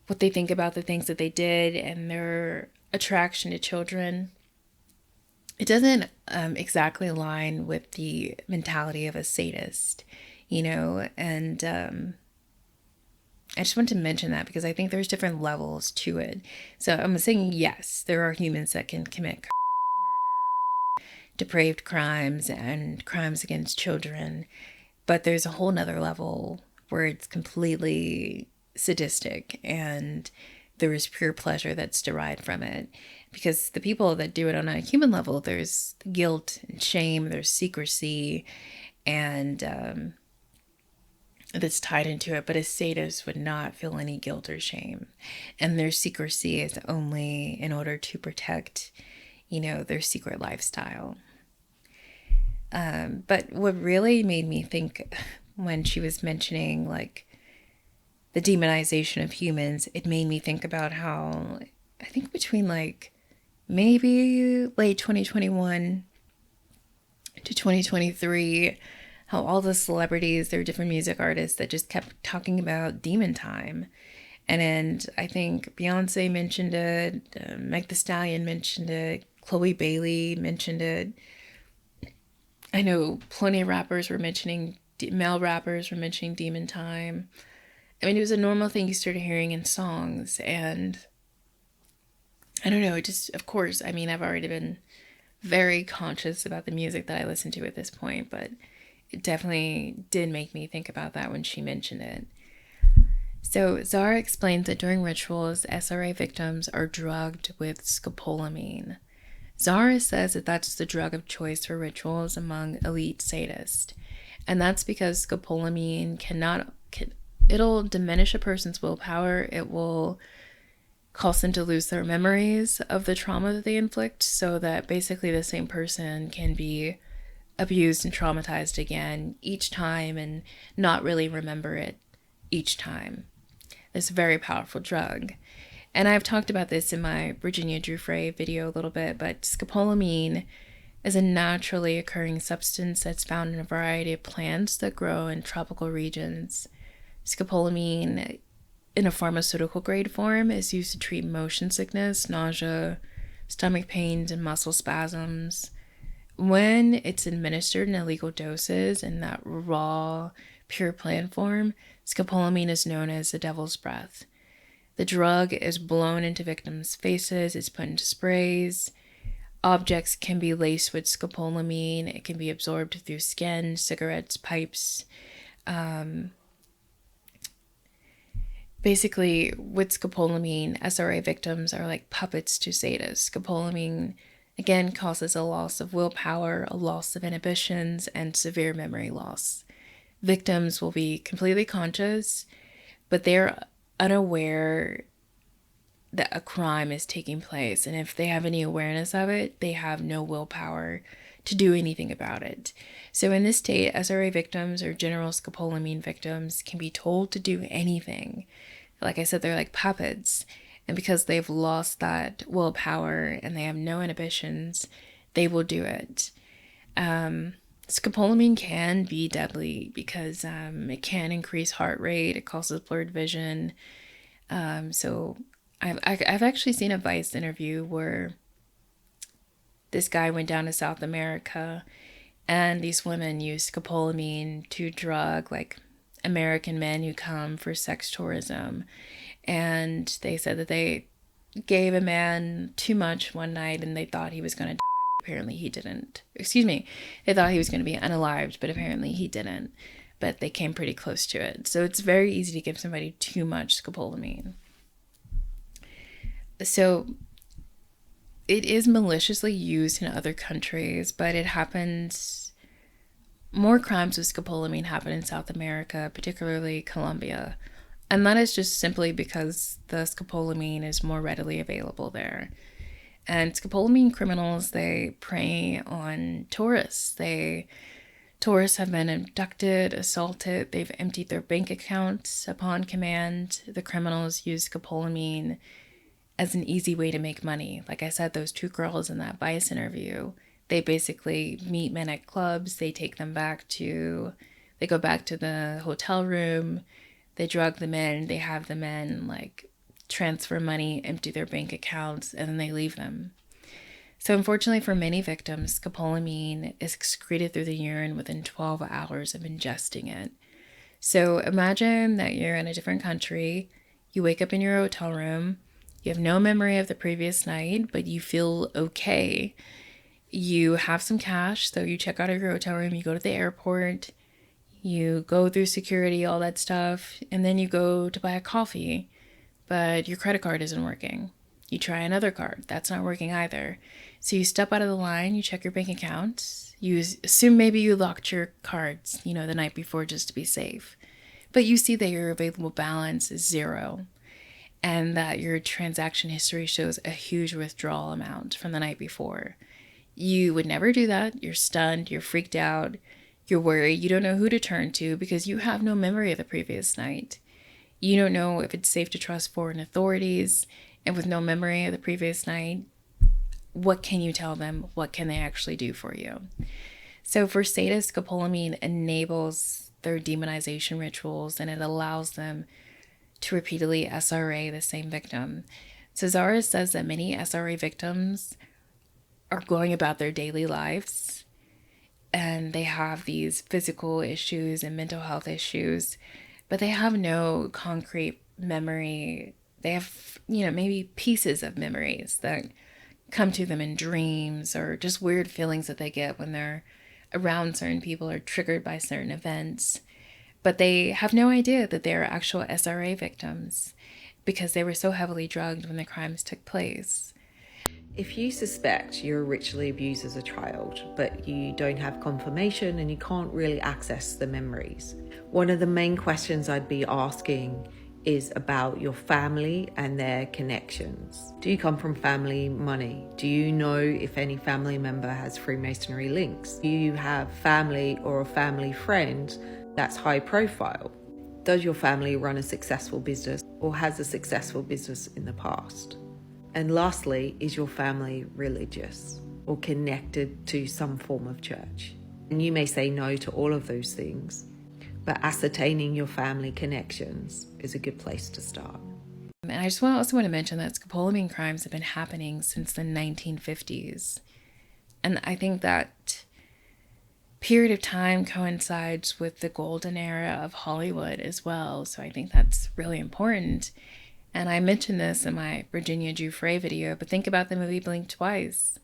what they think about the things that they did and their attraction to children, it doesn't exactly align with the mentality of a sadist, and I just want to mention that because I think there's different levels to it. So I'm saying, yes, there are humans that can commit depraved crimes and crimes against children, but there's a whole nother level where it's completely sadistic and there is pure pleasure that's derived from it. Because the people that do it on a human level, there's guilt and shame, there's secrecy, and that's tied into it. But a sadist would not feel any guilt or shame. And their secrecy is only in order to protect, their secret lifestyle. But what really made me think when she was mentioning, the demonization of humans, it made me think about how, I think between, maybe late 2021 to 2023, how all the celebrities, there were different music artists that just kept talking about demon time. And I think Beyonce mentioned it, Meg Thee Stallion mentioned it, Chloe Bailey mentioned it. I know plenty of rappers were mentioning, male rappers were mentioning demon time. I mean, it was a normal thing you started hearing in songs, and I don't know, it just, of course, I mean, I've already been very conscious about the music that I listen to at this point, but it definitely did make me think about that when she mentioned it. So Zara explains that during rituals, SRA victims are drugged with scopolamine. Zara says that that's the drug of choice for rituals among elite sadists. And that's because scopolamine it'll diminish a person's willpower. It will cause them to lose their memories of the trauma that they inflict, so that basically the same person can be abused and traumatized again each time and not really remember it each time. It's a very powerful drug. And I've talked about this in my Virginia Giuffre video a little bit, but scopolamine is a naturally occurring substance that's found in a variety of plants that grow in tropical regions. Scopolamine, in a pharmaceutical grade form, is used to treat motion sickness, nausea, stomach pains, and muscle spasms. When it's administered in illegal doses in that raw, pure plant form, scopolamine is known as the devil's breath. The drug is blown into victims' faces, it's put into sprays. Objects can be laced with scopolamine. It can be absorbed through skin, cigarettes, pipes. Basically, with scopolamine, SRA victims are like puppets to sadists. Scopolamine, again, causes a loss of willpower, a loss of inhibitions, and severe memory loss. Victims will be completely conscious, but they're unaware that a crime is taking place. And if they have any awareness of it, they have no willpower to do anything about it. So in this state, SRA victims or general scopolamine victims can be told to do anything. Like I said, they're like puppets. And because they've lost that willpower and they have no inhibitions, they will do it. Scopolamine can be deadly because it can increase heart rate. It causes blurred vision. So I've actually seen a Vice interview where this guy went down to South America and these women used scopolamine to drug like American men who come for sex tourism. And they said that they gave a man too much one night and they thought he was going to die. Apparently he didn't. Excuse me. They thought he was going to be unalived, but apparently he didn't. But they came pretty close to it. So it's very easy to give somebody too much scopolamine. So it is maliciously used in other countries, but it happens, more crimes with scopolamine happen in South America, particularly Colombia. And that is just simply because the scopolamine is more readily available there. And scopolamine criminals, they prey on tourists. Tourists have been abducted, assaulted, they've emptied their bank accounts upon command. The criminals use scopolamine as an easy way to make money. Like I said, those two girls in that Vice interview, they basically meet men at clubs, they go back to the hotel room, they drug the men, they have the men like transfer money, empty their bank accounts, and then they leave them. So unfortunately for many victims, scopolamine is excreted through the urine within 12 hours of ingesting it. So imagine that you're in a different country, you wake up in your hotel room, you have no memory of the previous night, but you feel okay. You have some cash, so you check out of your hotel room, you go to the airport, you go through security, all that stuff, and then you go to buy a coffee, but your credit card isn't working. You try another card, that's not working either. So you step out of the line, you check your bank account, you assume maybe you locked your cards, the night before just to be safe. But you see that your available balance is zero, and that your transaction history shows a huge withdrawal amount from the night before. You would never do that. You're stunned, you're freaked out, you're worried, you don't know who to turn to because you have no memory of the previous night. You don't know if it's safe to trust foreign authorities, and with no memory of the previous night, what can you tell them? What can they actually do for you? So for sadists, scopolamine enables their demonization rituals, and it allows them to repeatedly SRA the same victim. Cesare says that many SRA victims are going about their daily lives and they have these physical issues and mental health issues, but they have no concrete memory. They have, maybe pieces of memories that come to them in dreams or just weird feelings that they get when they're around certain people or triggered by certain events. But they have no idea that they're actual SRA victims because they were so heavily drugged when the crimes took place. If you suspect you were ritually abused as a child, but you don't have confirmation and you can't really access the memories, one of the main questions I'd be asking is about your family and their connections. Do you come from family money? Do you know if any family member has Freemasonry links? Do you have family or a family friend that's high profile? Does your family run a successful business or has a successful business in the past? And lastly, is your family religious or connected to some form of church? And you may say no to all of those things, but ascertaining your family connections is a good place to start. And I just also want to mention that scopolamine crimes have been happening since the 1950s. And I think that period of time coincides with the golden era of Hollywood as well. So I think that's really important. And I mentioned this in my Virginia Giuffre video, but think about the movie Blink Twice.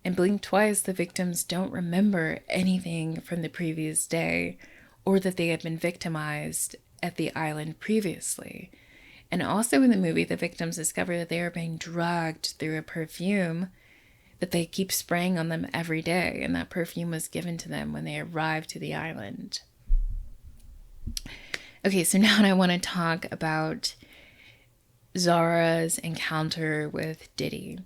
In Blink Twice, the victims don't remember anything from the previous day or that they had been victimized at the island previously. And also in the movie, the victims discover that they are being drugged through a perfume that they keep spraying on them every day, and that perfume was given to them when they arrived to the island. Okay, so now I want to talk about Zara's encounter with Diddy.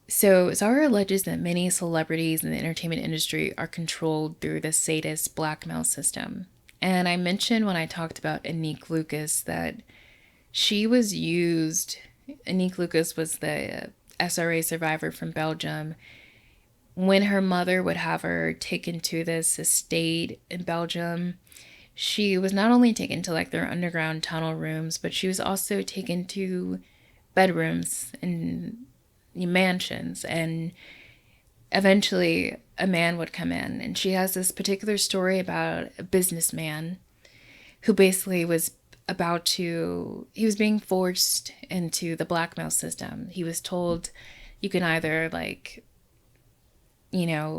So Zara alleges that many celebrities in the entertainment industry are controlled through the sadist blackmail system. And I mentioned when I talked about Anique Lucas that she was used. Anique Lucas was the SRA survivor from Belgium. When her mother would have her taken to this estate in Belgium, she was not only taken to like their underground tunnel rooms, but she was also taken to bedrooms and mansions, and eventually a man would come in, and she has this particular story about a businessman who basically was he was being forced into the blackmail system. He was told you can either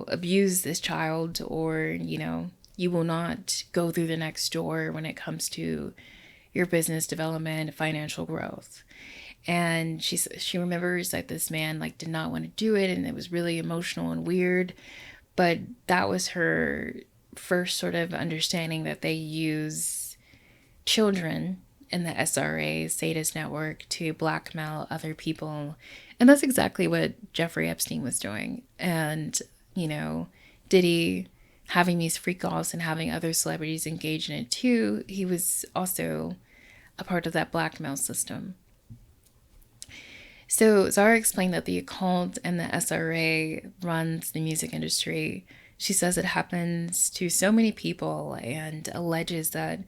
abuse this child, or you will not go through the next door when it comes to your business development, financial growth. And she remembers that this man did not want to do it, and it was really emotional and weird. But that was her first sort of understanding that they use children in the SRA sadist network to blackmail other people. And that's exactly what Jeffrey Epstein was doing. And, Diddy having these freak offs and having other celebrities engage in it too, he was also a part of that blackmail system. So Zara explained that the occult and the SRA runs the music industry. She says it happens to so many people and alleges that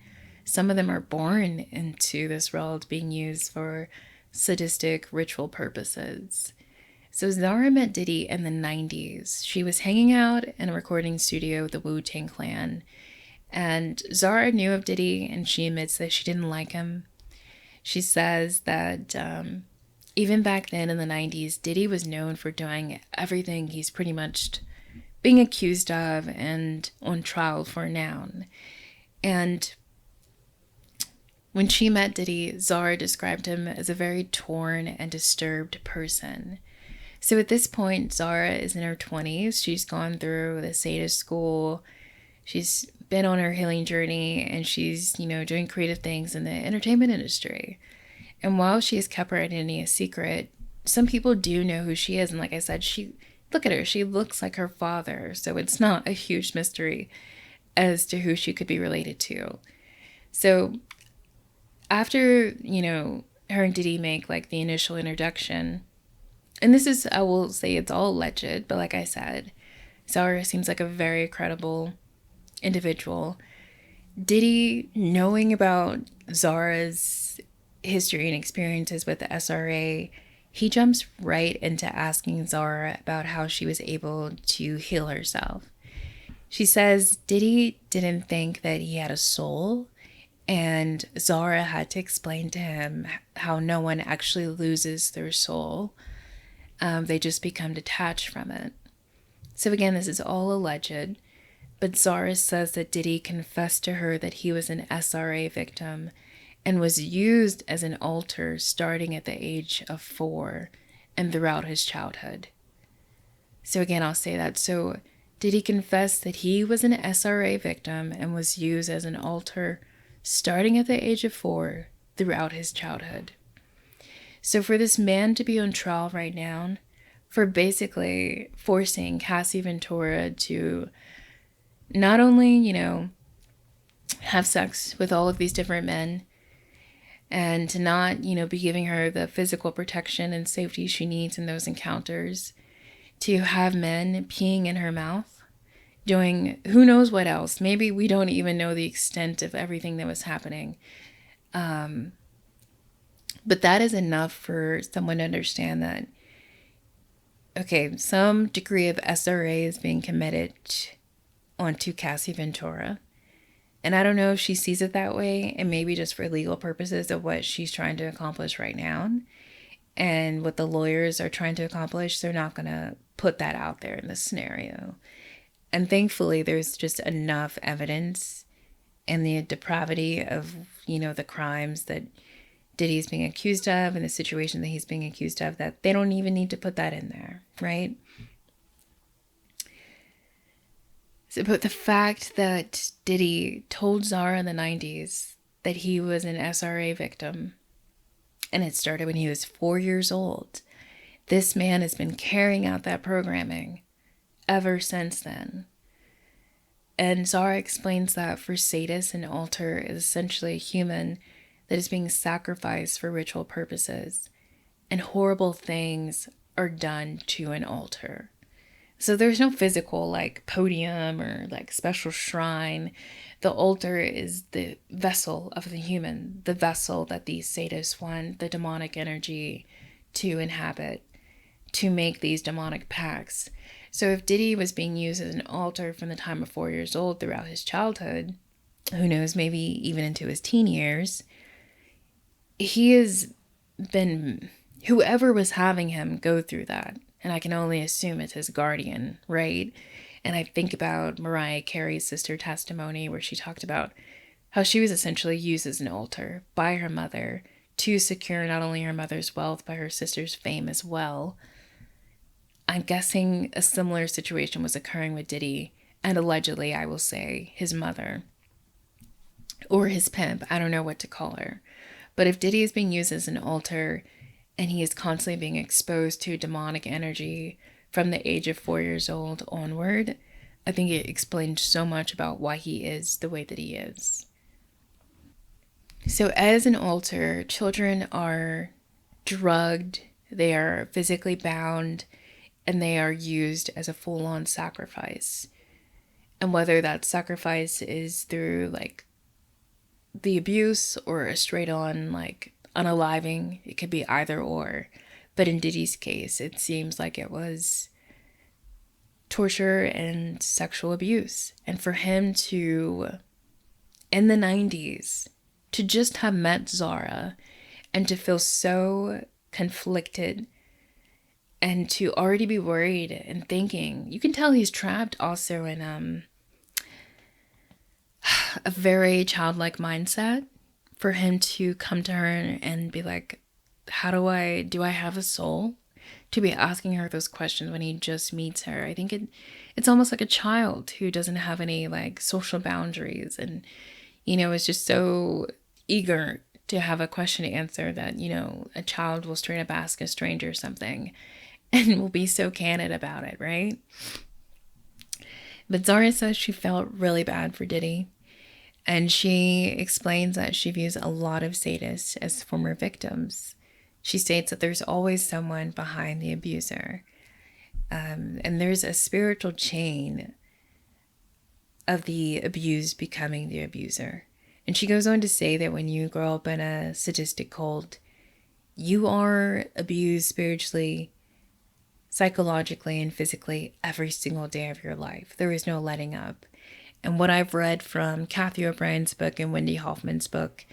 some of them are born into this world being used for sadistic ritual purposes. So Zara met Diddy in the 90s. She was hanging out in a recording studio with the Wu-Tang Clan. And Zara knew of Diddy, and she admits that she didn't like him. She says that even back then in the 90s, Diddy was known for doing everything he's pretty much being accused of and on trial for now. And when she met Diddy, Zara described him as a very torn and disturbed person. So at this point, Zara is in her 20s. She's gone through the sadist school. She's been on her healing journey, and she's, doing creative things in the entertainment industry. And while she has kept her identity a secret, some people do know who she is. And like I said, look at her. She looks like her father. So it's not a huge mystery as to who she could be related to. So after, her and Diddy make the initial introduction, and this is, I will say it's all alleged, but like I said, Zara seems like a very credible individual. Diddy, knowing about Zara's history and experiences with the SRA, he jumps right into asking Zara about how she was able to heal herself. She says Diddy didn't think that he had a soul, and Zara had to explain to him how no one actually loses their soul. They just become detached from it. So again, this is all alleged, but Zara says that Diddy confessed to her that he was an SRA victim and was used as an altar starting at the age of 4 and throughout his childhood. So again, I'll say that. So Diddy confessed that he was an SRA victim and was used as an altar starting at the age of 4 throughout his childhood. So for this man to be on trial right now for basically forcing Cassie Ventura to not only, have sex with all of these different men, and to not, be giving her the physical protection and safety she needs in those encounters, to have men peeing in her mouth, doing who knows what else. Maybe we don't even know the extent of everything that was happening. But that is enough for someone to understand that, okay, some degree of SRA is being committed onto Cassie Ventura. And I don't know if she sees it that way, and maybe just for legal purposes of what she's trying to accomplish right now and what the lawyers are trying to accomplish, they're not going to put that out there in this scenario. And thankfully, there's just enough evidence and the depravity of, the crimes that Diddy's being accused of and the situation that he's being accused of that they don't even need to put that in there, right? So, but the fact that Diddy told Zara in the 90s that he was an SRA victim, and it started when he was 4 years old, this man has been carrying out that programming ever since then. And Zara explains that for sadists, an altar is essentially a human that is being sacrificed for ritual purposes, and horrible things are done to an altar. So there's no physical like podium or like special shrine. The altar is the vessel of the human, the vessel that these sadists want the demonic energy to inhabit, to make these demonic pacts. So if Diddy was being used as an altar from the time of 4 years old throughout his childhood, who knows, maybe even into his teen years, he has been, whoever was having him go through that, and I can only assume it's his guardian, right? And I think about Mariah Carey's sister testimony where she talked about how she was essentially used as an altar by her mother to secure not only her mother's wealth, but her sister's fame as well. I'm guessing a similar situation was occurring with Diddy, and allegedly, I will say, his mother. Or his pimp, I don't know what to call her. But if Diddy is being used as an altar, and he is constantly being exposed to demonic energy from the age of 4 years old onward, I think it explains so much about why he is the way that he is. So as an altar, children are drugged, they are physically bound, and they are used as a full-on sacrifice. And whether that sacrifice is through like the abuse or a straight-on like unaliving, it could be either or. But in Diddy's case, it seems like it was torture and sexual abuse. And for him to, in the 90s, to just have met Zara and to feel so conflicted and to already be worried and thinking, you can tell he's trapped also in a very childlike mindset. For him to come to her and be like, do I have a soul? To be asking her those questions when he just meets her. I think it's almost like a child who doesn't have any like social boundaries and, is just so eager to have a question to answer that, a child will straight up ask a stranger something and will be so candid about it, right? But Zara says she felt really bad for Diddy. And she explains that she views a lot of sadists as former victims. She states that there's always someone behind the abuser. And there's a spiritual chain of the abused becoming the abuser. And she goes on to say that when you grow up in a sadistic cult, you are abused spiritually, psychologically, and physically every single day of your life. There is no letting up. And what I've read from Kathy O'Brien's book and Wendy Hoffman's book,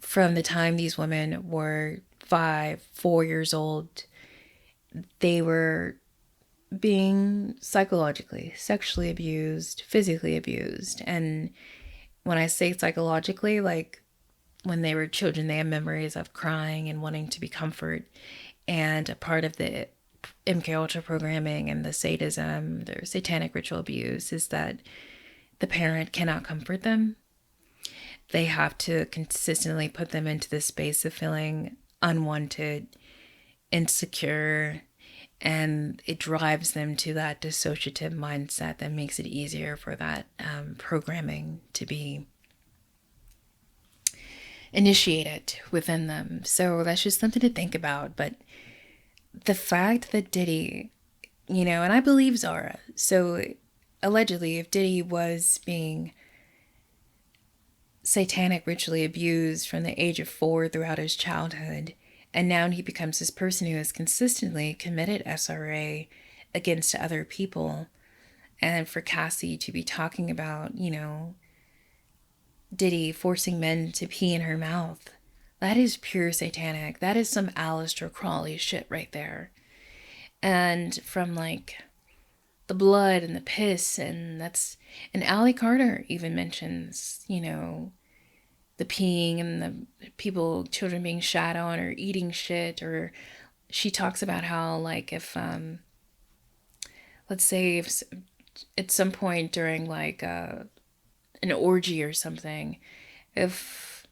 from the time these women were 4 years old, they were being psychologically, sexually abused, physically abused. And when I say psychologically, like when they were children, they have memories of crying and wanting to be comforted. And a part of the MK Ultra programming and the sadism, their satanic ritual abuse, is that the parent cannot comfort them. They have to consistently put them into this space of feeling unwanted, insecure, and it drives them to that dissociative mindset that makes it easier for that programming to be initiated within them. So that's just something to think about. But the fact that Diddy, and I believe Zara, so allegedly, if Diddy was being satanic ritually abused from the age of 4 throughout his childhood, and now he becomes this person who has consistently committed SRA against other people, and for Cassie to be talking about, Diddy forcing men to pee in her mouth. That is pure satanic. That is some Aleister Crowley shit right there. And from like the blood and the piss, and Ally Carter even mentions, you know, the peeing and the children being shat on or eating shit, or she talks about how, like, if let's say if at some point during like an orgy or something, if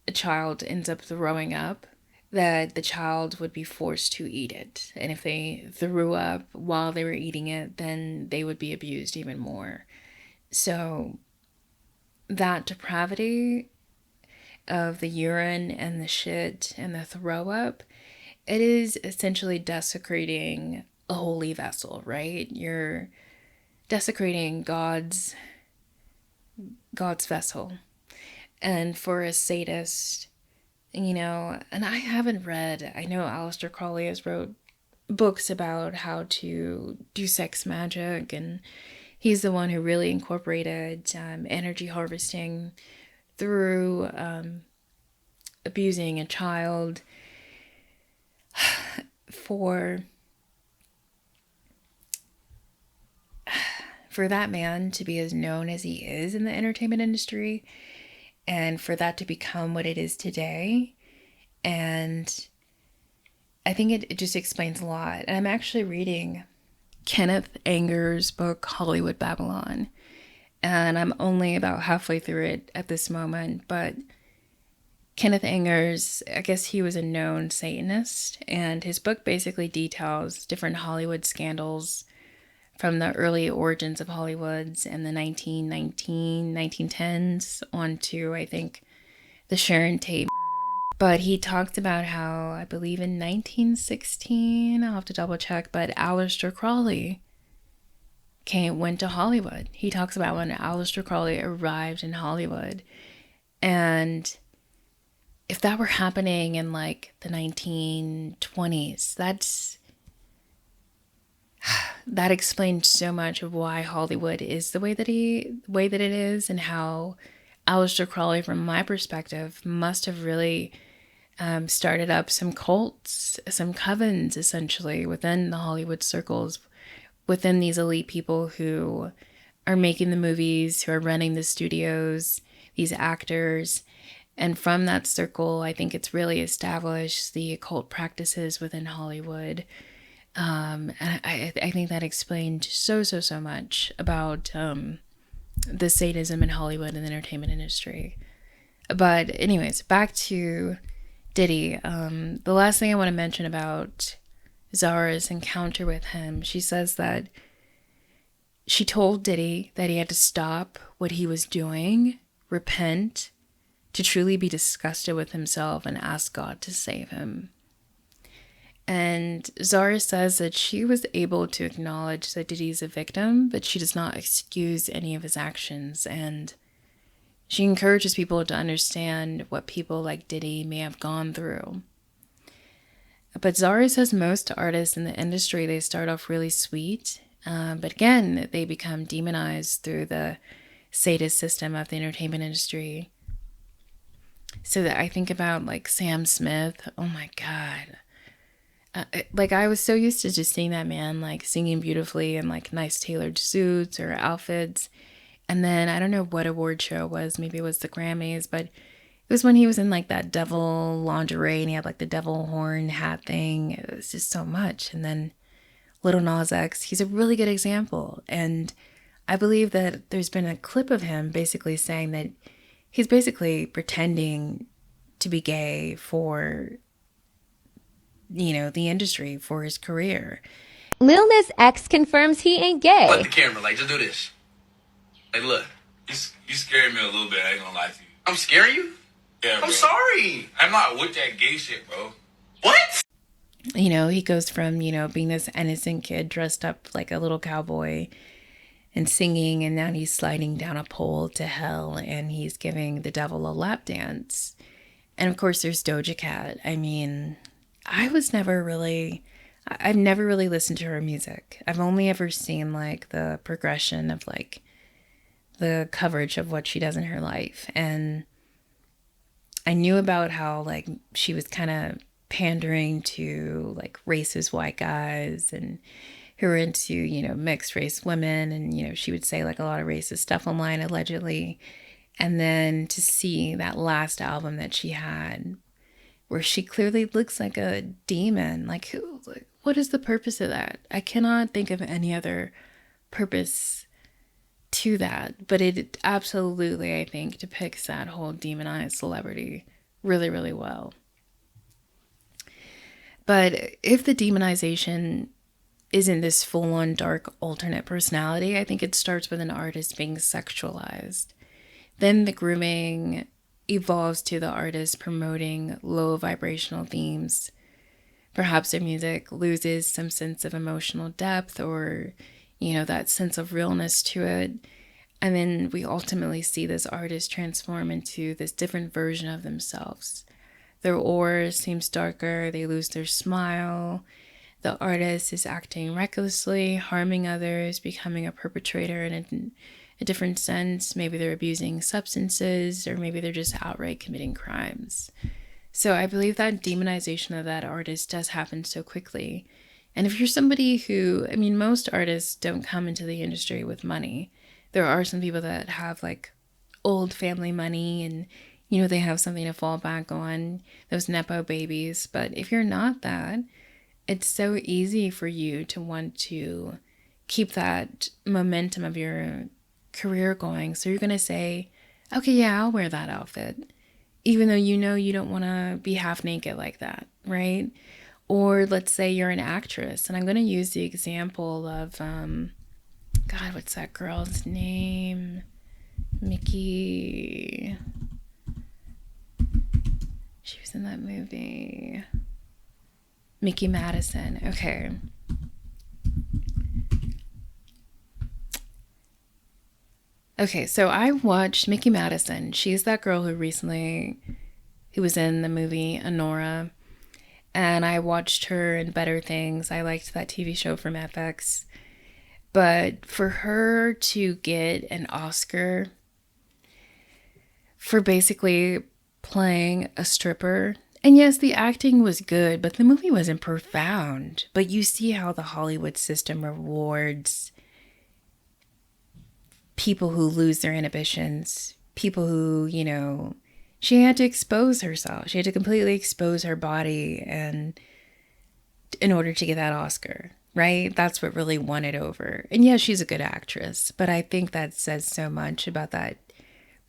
a child ends up throwing up, that the child would be forced to eat it. And if they threw up while they were eating it, then they would be abused even more. So that depravity of the urine and the shit and the throw up, it is essentially desecrating a holy vessel, right? You're desecrating God's vessel. And for a sadist, you know, and I haven't read, I know Aleister Crowley has wrote books about how to do sex magic, and he's the one who really incorporated energy harvesting through abusing a child. For that man to be as known as he is in the entertainment industry, and for that to become what it is today, and I think it just explains a lot. And I'm actually reading Kenneth Anger's book, Hollywood Babylon, and I'm only about halfway through it at this moment, but Kenneth Anger's, I guess he was a known Satanist, and his book basically details different Hollywood scandals from the early origins of Hollywoods in the 1910s on to, I think, the Sharon Tate murder. But he talked about how, I believe in 1916, I'll have to double check, but Aleister Crowley went to Hollywood. He talks about when Aleister Crowley arrived in Hollywood, and if that were happening in like the 1920s, that explained so much of why Hollywood is the way that it is, and how Aleister Crowley, from my perspective, must have really started up some cults, some covens, essentially, within the Hollywood circles, within these elite people who are making the movies, who are running the studios, these actors. And from that circle, I think it's really established the occult practices within Hollywood. And I think that explained so much about the sadism in Hollywood and the entertainment industry. But anyways, back to Diddy. The last thing I want to mention about Zara's encounter with him, she says that she told Diddy that he had to stop what he was doing, repent, to truly be disgusted with himself and ask God to save him. And Zara says that she was able to acknowledge that Diddy's a victim, but she does not excuse any of his actions. And she encourages people to understand what people like Diddy may have gone through. But Zara says most artists in the industry, they start off really sweet, but again, they become demonized through the sadist system of the entertainment industry. So that I think about like Sam Smith. Oh my God. Like I was so used to just seeing that man like singing beautifully in like nice tailored suits or outfits. And then I don't know what award show it was. Maybe it was the Grammys, but it was when he was in like that devil lingerie and he had like the devil horn hat thing. It was just so much. And then Lil Nas X, he's a really good example. And I believe that there's been a clip of him basically saying that he's basically pretending to be gay for, you know, the industry, for his career. Lil Nas X confirms he ain't gay. Let the camera, like, just do this. Like, look. You scared me a little bit, I ain't gonna lie to you. I'm scaring you? Yeah, bro. I'm sorry. I'm not with that gay shit, bro. What? You know, he goes from, you know, being this innocent kid dressed up like a little cowboy and singing, and now he's sliding down a pole to hell and he's giving the devil a lap dance. And of course there's Doja Cat. I mean, I've never really listened to her music. I've only ever seen like the progression of like the coverage of what she does in her life. And I knew about how like she was kind of pandering to like racist white guys and who were into, you know, mixed race women. And, you know, she would say like a lot of racist stuff online, allegedly. And then to see that last album that she had, where she clearly looks like a demon, like what is the purpose of that? I cannot think of any other purpose to that, but it absolutely, I think, depicts that whole demonized celebrity really, really well. But if the demonization isn't this full-on dark alternate personality, I think it starts with an artist being sexualized. Then the grooming evolves to the artist promoting low vibrational themes. Perhaps their music loses some sense of emotional depth or, you know, that sense of realness to it. And then we ultimately see this artist transform into this different version of themselves. Their aura seems darker, they lose their smile. The artist is acting recklessly, harming others, becoming a perpetrator in a different sense. Maybe they're abusing substances, or maybe they're just outright committing crimes. So I believe that demonization of that artist does happen so quickly. And if you're somebody who, I mean, most artists don't come into the industry with money. There are some people that have like old family money and, you know, they have something to fall back on, those Nepo babies. But if you're not that, it's so easy for you to want to keep that momentum of your career going. So you're going to say, okay, yeah, I'll wear that outfit, even though you know you don't want to be half naked like that, right? Or let's say you're an actress, and I'm going to use the example of, God, what's that girl's name? Mickey. She was in that movie. Mickey Madison. Okay. Okay, so I watched Mickey Madison. She's that girl who was in the movie Honora. And I watched her in Better Things. I liked that TV show from FX. But for her to get an Oscar for basically playing a stripper, and yes, the acting was good, but the movie wasn't profound. But you see how the Hollywood system rewards people who lose their inhibitions, people who, you know, she had to expose herself. She had to completely expose her body and in order to get that Oscar, right? That's what really won it over. And yeah, she's a good actress, but I think that says so much about that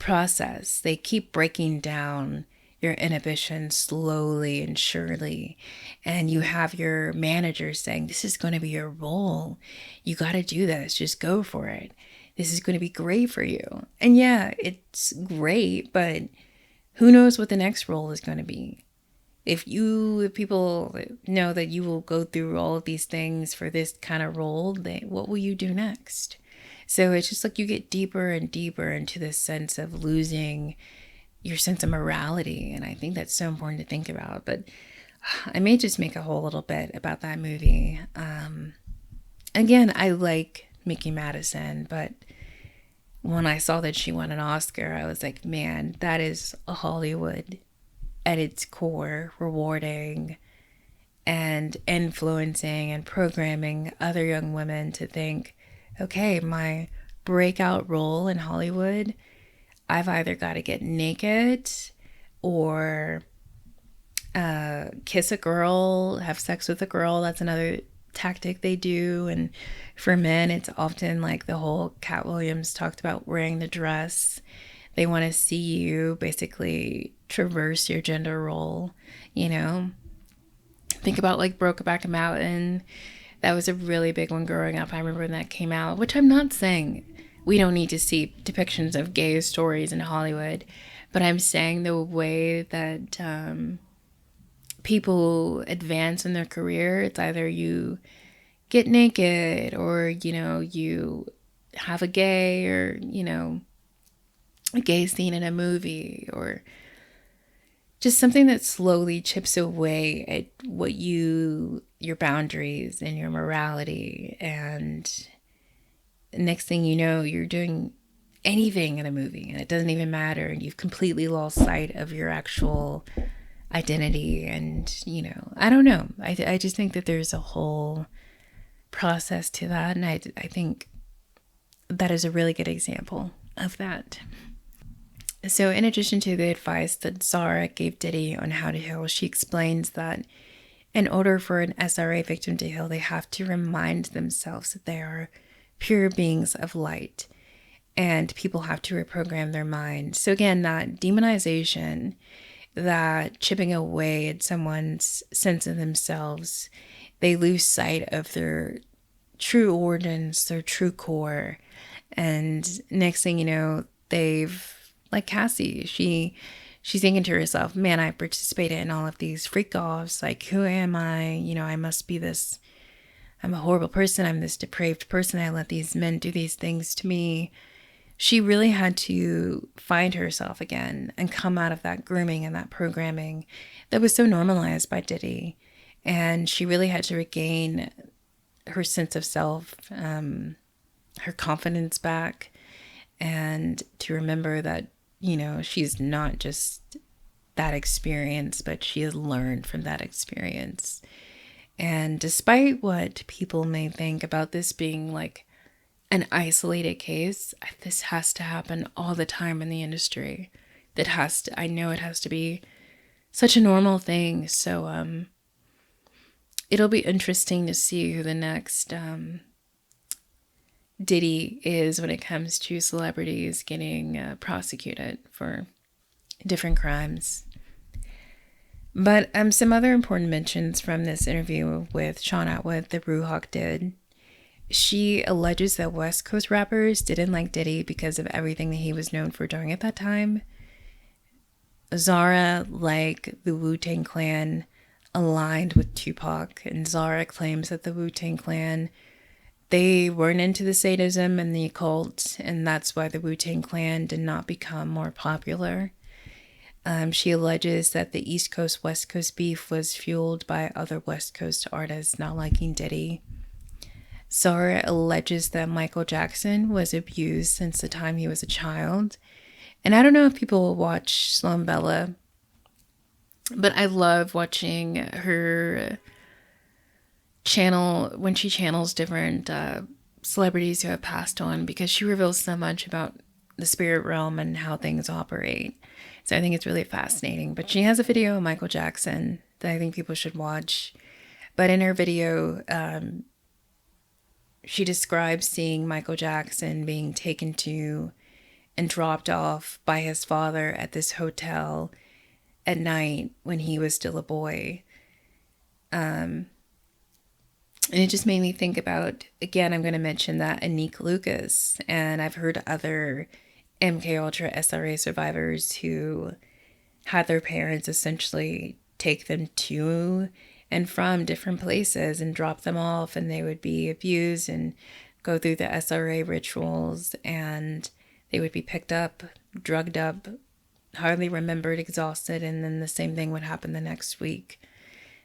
process. They keep breaking down your inhibitions slowly and surely. And you have your manager saying, this is going to be your role. You got to do this. Just go for it. This is going to be great for you. And yeah, it's great, but who knows what the next role is going to be? If people know that you will go through all of these things for this kind of role, what will you do next? So it's just like you get deeper and deeper into this sense of losing your sense of morality. And I think that's so important to think about. But I may just make a whole little bit about that movie. Again, I like Mickey Madison, but when I saw that she won an Oscar, I was like, man, that is a Hollywood at its core, rewarding and influencing and programming other young women to think, okay, my breakout role in Hollywood, I've either got to get naked or kiss a girl, have sex with a girl. That's another tactic they do. And for men, it's often like the whole Cat Williams talked about wearing the dress. They want to see you basically traverse your gender role, you know. Think about like Brokeback Mountain. That was a really big one growing up. I remember when that came out, which I'm not saying we don't need to see depictions of gay stories in Hollywood, but I'm saying the way that people advance in their career, it's either you get naked or, you know, you have a gay or, you know, a gay scene in a movie, or just something that slowly chips away at what your boundaries and your morality. And next thing you know, you're doing anything in a movie, and it doesn't even matter, and you've completely lost sight of your actual identity. And I don't know, I just think that there's a whole process to that, and I think that is a really good example of that. So in addition to the advice that Zara gave Diddy on how to heal, she explains that in order for an SRA victim to heal, they have to remind themselves that they are pure beings of light, and people have to reprogram their mind. So again, that demonization, that chipping away at someone's sense of themselves, they lose sight of their true origins, their true core. And next thing you know, they've, like Cassie, she's thinking to herself, man, I participated in all of these freak offs. Like, who am I? I must be this, I'm a horrible person. I'm this depraved person. I let these men do these things to me. She really had to find herself again and come out of that grooming and that programming that was so normalized by Diddy. And she really had to regain her sense of self, her confidence back, and to remember that, she's not just that experience, but she has learned from that experience. And despite what people may think about this being like an isolated case, this has to happen all the time in the industry. I know it has to be such a normal thing. So it'll be interesting to see who the next Diddy is when it comes to celebrities getting prosecuted for different crimes. But some other important mentions from this interview with Sean Atwood that Ruhawk did. She alleges that West Coast rappers didn't like Diddy because of everything that he was known for doing at that time. Zara, like the Wu-Tang Clan, aligned with Tupac, and Zara claims that the Wu-Tang Clan, they weren't into the sadism and the occult, and that's why the Wu-Tang Clan did not become more popular. She alleges that the East Coast West Coast beef was fueled by other West Coast artists not liking Diddy. Zara alleges that Michael Jackson was abused since the time he was a child. And I don't know if people will watch Sloan Bella, but I love watching her channel when she channels different celebrities who have passed on, because she reveals so much about the spirit realm and how things operate. So I think it's really fascinating. But she has a video of Michael Jackson that I think people should watch. But in her video, she describes seeing Michael Jackson being taken to and dropped off by his father at this hotel at night when he was still a boy. And it just made me think about, again, I'm going to mention that Anik Lucas, and I've heard other MK Ultra SRA survivors who had their parents essentially take them to and from different places and drop them off, and they would be abused and go through the SRA rituals, and they would be picked up, drugged up, hardly remembered, exhausted, and then the same thing would happen the next week.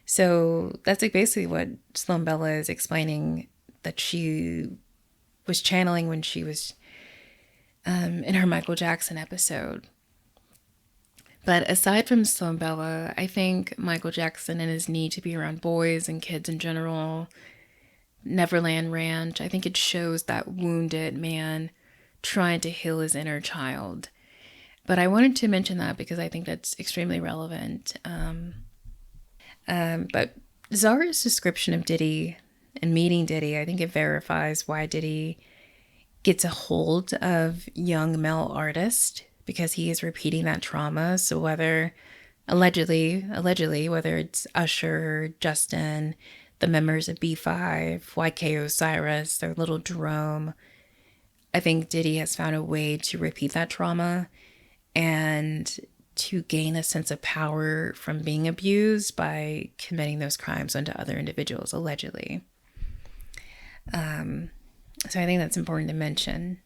So that's like basically what Sloan Bella is explaining that she was channeling when she was in her Michael Jackson episode. But aside from Sloan Bella, I think Michael Jackson and his need to be around boys and kids in general, Neverland Ranch, I think it shows that wounded man trying to heal his inner child. But I wanted to mention that because I think that's extremely relevant. But Zara's description of Diddy and meeting Diddy, I think it verifies why Diddy gets a hold of young male artists, because he is repeating that trauma. So whether allegedly, whether it's Usher, Justin, the members of B5, YK Osiris, their little Jerome, I think Diddy has found a way to repeat that trauma and to gain a sense of power from being abused by committing those crimes onto other individuals, allegedly. So I think that's important to mention.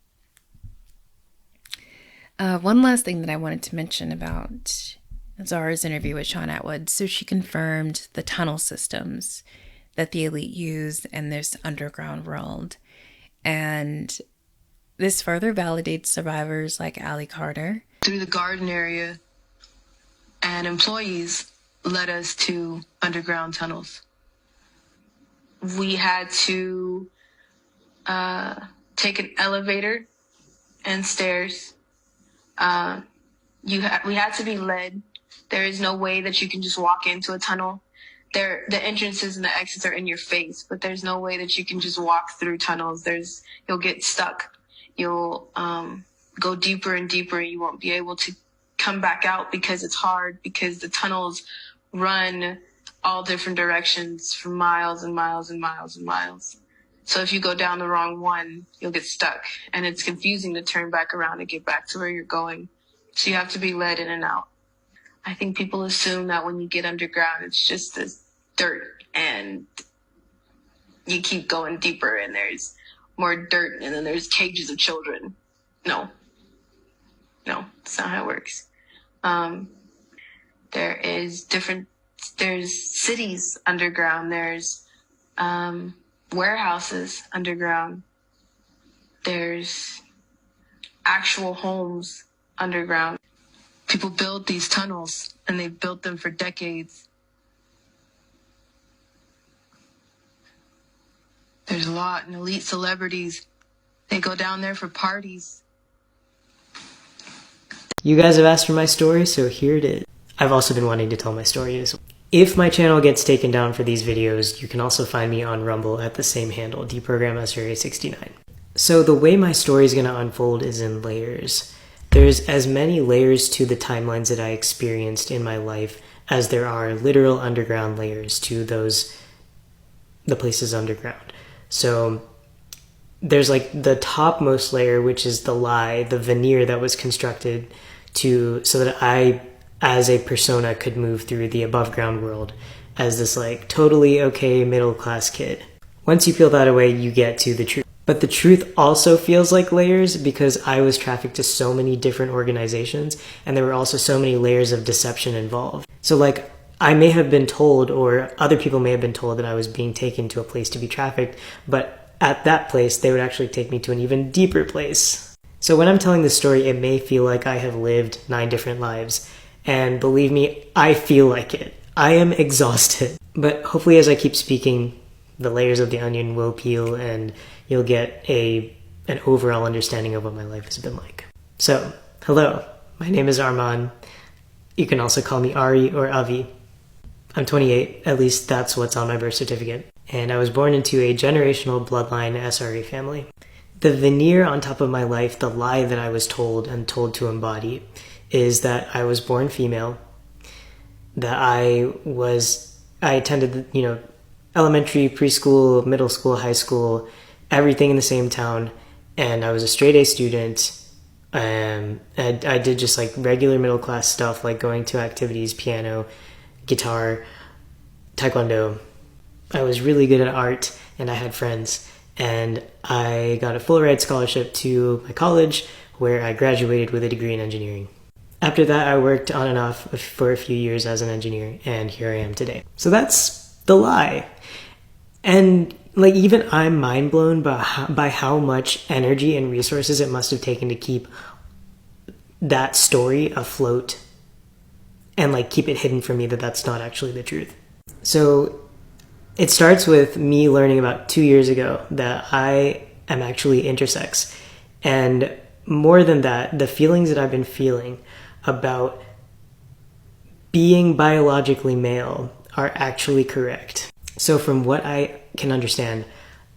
One last thing that I wanted to mention about Zara's interview with Sean Atwood. So she confirmed the tunnel systems that the elite use in this underground world. And This further validates survivors like Allie Carter. Through the garden area, and employees led us to underground tunnels. We had to take an elevator and stairs. We had to be led. There is no way that you can just walk into a tunnel. The entrances and the exits are in your face, but there's no way that you can just walk through tunnels. You'll get stuck. You'll go deeper and deeper. You won't be able to come back out because it's hard, because the tunnels run all different directions for miles and miles and miles and miles. So if you go down the wrong one, you'll get stuck, and it's confusing to turn back around and get back to where you're going. So you have to be led in and out. I think people assume that when you get underground, it's just this dirt and you keep going deeper and there's more dirt and then there's cages of children. No, that's not how it works. There's cities underground. There's warehouses underground. There's actual homes underground. People build these tunnels, and they've built them for decades. There's a lot, and elite celebrities, they go down there for parties. You guys have asked for my story, so here it is. I've also been wanting to tell my story as well. If my channel gets taken down for these videos, you can also find me on Rumble at the same handle, DprogramMasterA69. So the way my story is going to unfold is in layers. There's as many layers to the timelines that I experienced in my life as there are literal underground layers to the places underground. So there's like the topmost layer, which is the lie, the veneer that was constructed so that I, as a persona, could move through the above ground world as this like totally okay middle class kid. Once you peel that away, you get to the truth. But the truth also feels like layers because I was trafficked to so many different organizations, and there were also so many layers of deception involved. So like I may have been told, or other people may have been told, that I was being taken to a place to be trafficked, but at that place they would actually take me to an even deeper place. So when I'm telling this story, it may feel like I have lived 9 different lives. And believe me, I feel like it. I am exhausted. But hopefully as I keep speaking, the layers of the onion will peel and you'll get an overall understanding of what my life has been like. So, hello, my name is Arman. You can also call me Ari or Avi. I'm 28, at least that's what's on my birth certificate. And I was born into a generational bloodline SRE family. The veneer on top of my life, the lie that I was told and told to embody, is that I was born female, that I attended, elementary, preschool, middle school, high school, everything in the same town, and I was a straight A student. And I did just like regular middle class stuff, like going to activities, piano, guitar, taekwondo. I was really good at art, and I had friends. And I got a full ride scholarship to my college, where I graduated with a degree in engineering. After that, I worked on and off for a few years as an engineer, and here I am today. So that's the lie. And like even I'm mind blown by how much energy and resources it must have taken to keep that story afloat and like keep it hidden from me that that's not actually the truth. So it starts with me learning about 2 years ago that I am actually intersex. And more than that, the feelings that I've been feeling about being biologically male are actually correct. So from what I can understand,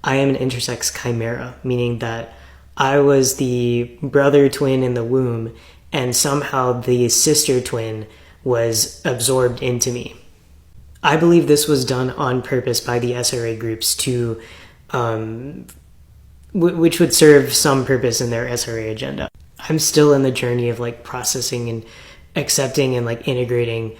I am an intersex chimera, meaning that I was the brother twin in the womb, and somehow the sister twin was absorbed into me. I believe this was done on purpose by the SRA groups to, which would serve some purpose in their SRA agenda. I'm still in the journey of like processing and accepting and like integrating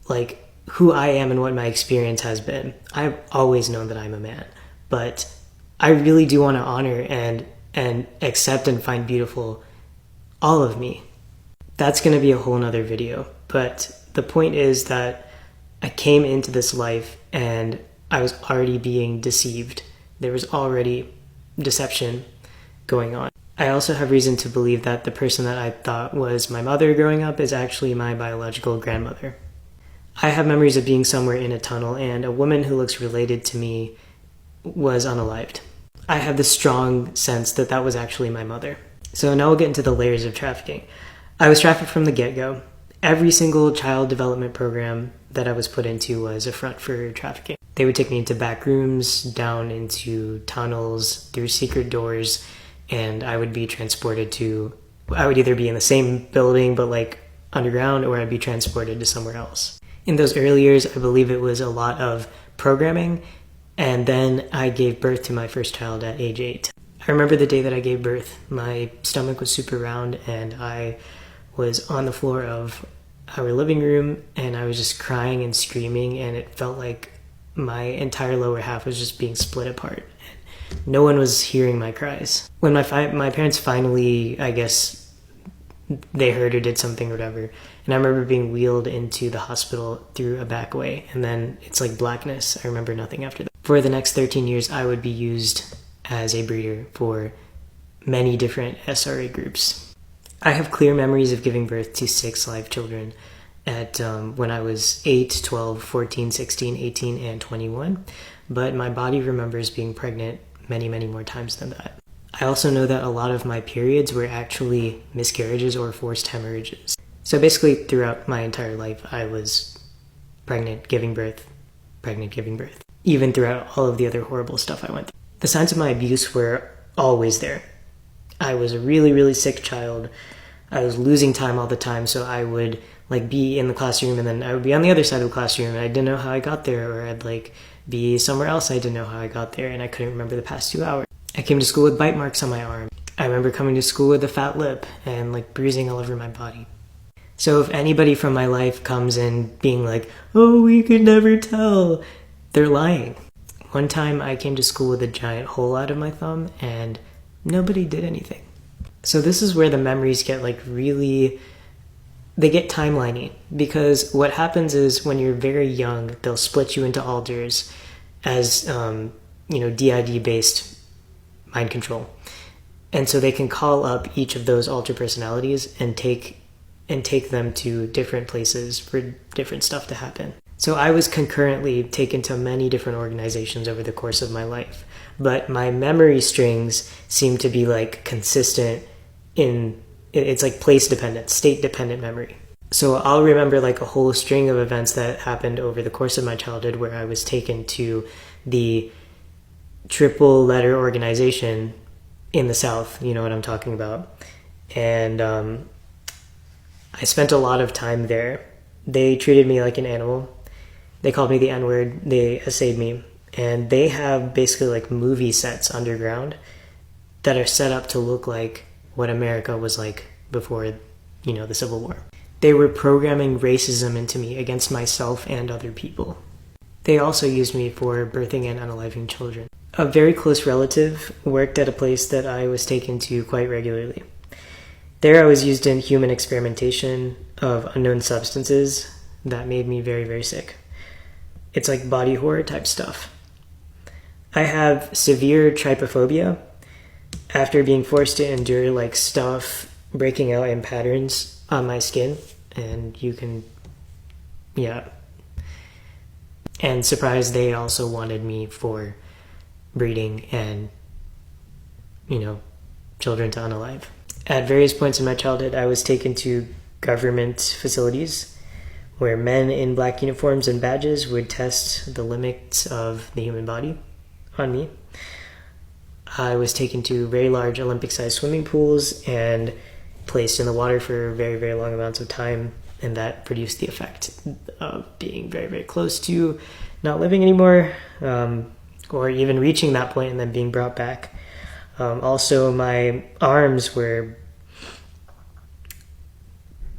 like who I am and what my experience has been. I've always known that I'm a man, but I really do want to honor and accept and find beautiful all of me. That's going to be a whole nother video, but the point is that I came into this life and I was already being deceived. There was already deception going on. I also have reason to believe that the person that I thought was my mother growing up is actually my biological grandmother. I have memories of being somewhere in a tunnel and a woman who looks related to me was unalived. I have the strong sense that that was actually my mother. So now we'll get into the layers of trafficking. I was trafficked from the get-go. Every single child development program that I was put into was a front for trafficking. They would take me into back rooms, down into tunnels, through secret doors, and I would be transported to, I would either be in the same building but like underground, or I'd be transported to somewhere else. In those early years, I believe it was a lot of programming, and then I gave birth to my first child at age 8. I remember the day that I gave birth. My stomach was super round and I was on the floor of our living room and I was just crying and screaming, and it felt like my entire lower half was just being split apart. No one was hearing my cries. When my parents finally, I guess, they heard or did something or whatever, and I remember being wheeled into the hospital through a back way, and then it's like blackness. I remember nothing after that. For the next 13 years, I would be used as a breeder for many different SRA groups. I have clear memories of giving birth to 6 live children at when I was 8, 12, 14, 16, 18, and 21, but my body remembers being pregnant many, many more times than that. I also know that a lot of my periods were actually miscarriages or forced hemorrhages. So basically throughout my entire life, I was pregnant, giving birth, even throughout all of the other horrible stuff I went through. The signs of my abuse were always there. I was a really, really sick child. I was losing time all the time, so I would like be in the classroom and then I would be on the other side of the classroom and I didn't know how I got there, or I'd like be somewhere else. I didn't know how I got there and I couldn't remember the past 2 hours. I came to school with bite marks on my arm. I remember coming to school with a fat lip and like bruising all over my body. So if anybody from my life comes in being like, oh, we could never tell, they're lying. One time I came to school with a giant hole out of my thumb and nobody did anything. So this is where the memories get like really, they get timeliney, because what happens is when you're very young, they'll split you into alters as, DID based mind control. And so they can call up each of those alter personalities and take them to different places for different stuff to happen. So I was concurrently taken to many different organizations over the course of my life, but my memory strings seem to be like consistent it's like place dependent, state dependent memory. So I'll remember like a whole string of events that happened over the course of my childhood where I was taken to the triple letter organization in the South, you know what I'm talking about. And I spent a lot of time there. They treated me like an animal. They called me the N-word. They assayed me. And they have basically like movie sets underground that are set up to look like what America was like before, the Civil War. They were programming racism into me against myself and other people. They also used me for birthing and unaliving children. A very close relative worked at a place that I was taken to quite regularly. There I was used in human experimentation of unknown substances that made me very, very sick. It's like body horror type stuff. I have severe trypophobia after being forced to endure like stuff breaking out in patterns on my skin, and and surprise, they also wanted me for breeding and children to unalive. At various points in my childhood, I was taken to government facilities where men in black uniforms and badges would test the limits of the human body on me. I was taken to very large Olympic-sized swimming pools and placed in the water for very, very long amounts of time, and that produced the effect of being very, very close to not living anymore, or even reaching that point and then being brought back. Also, my arms were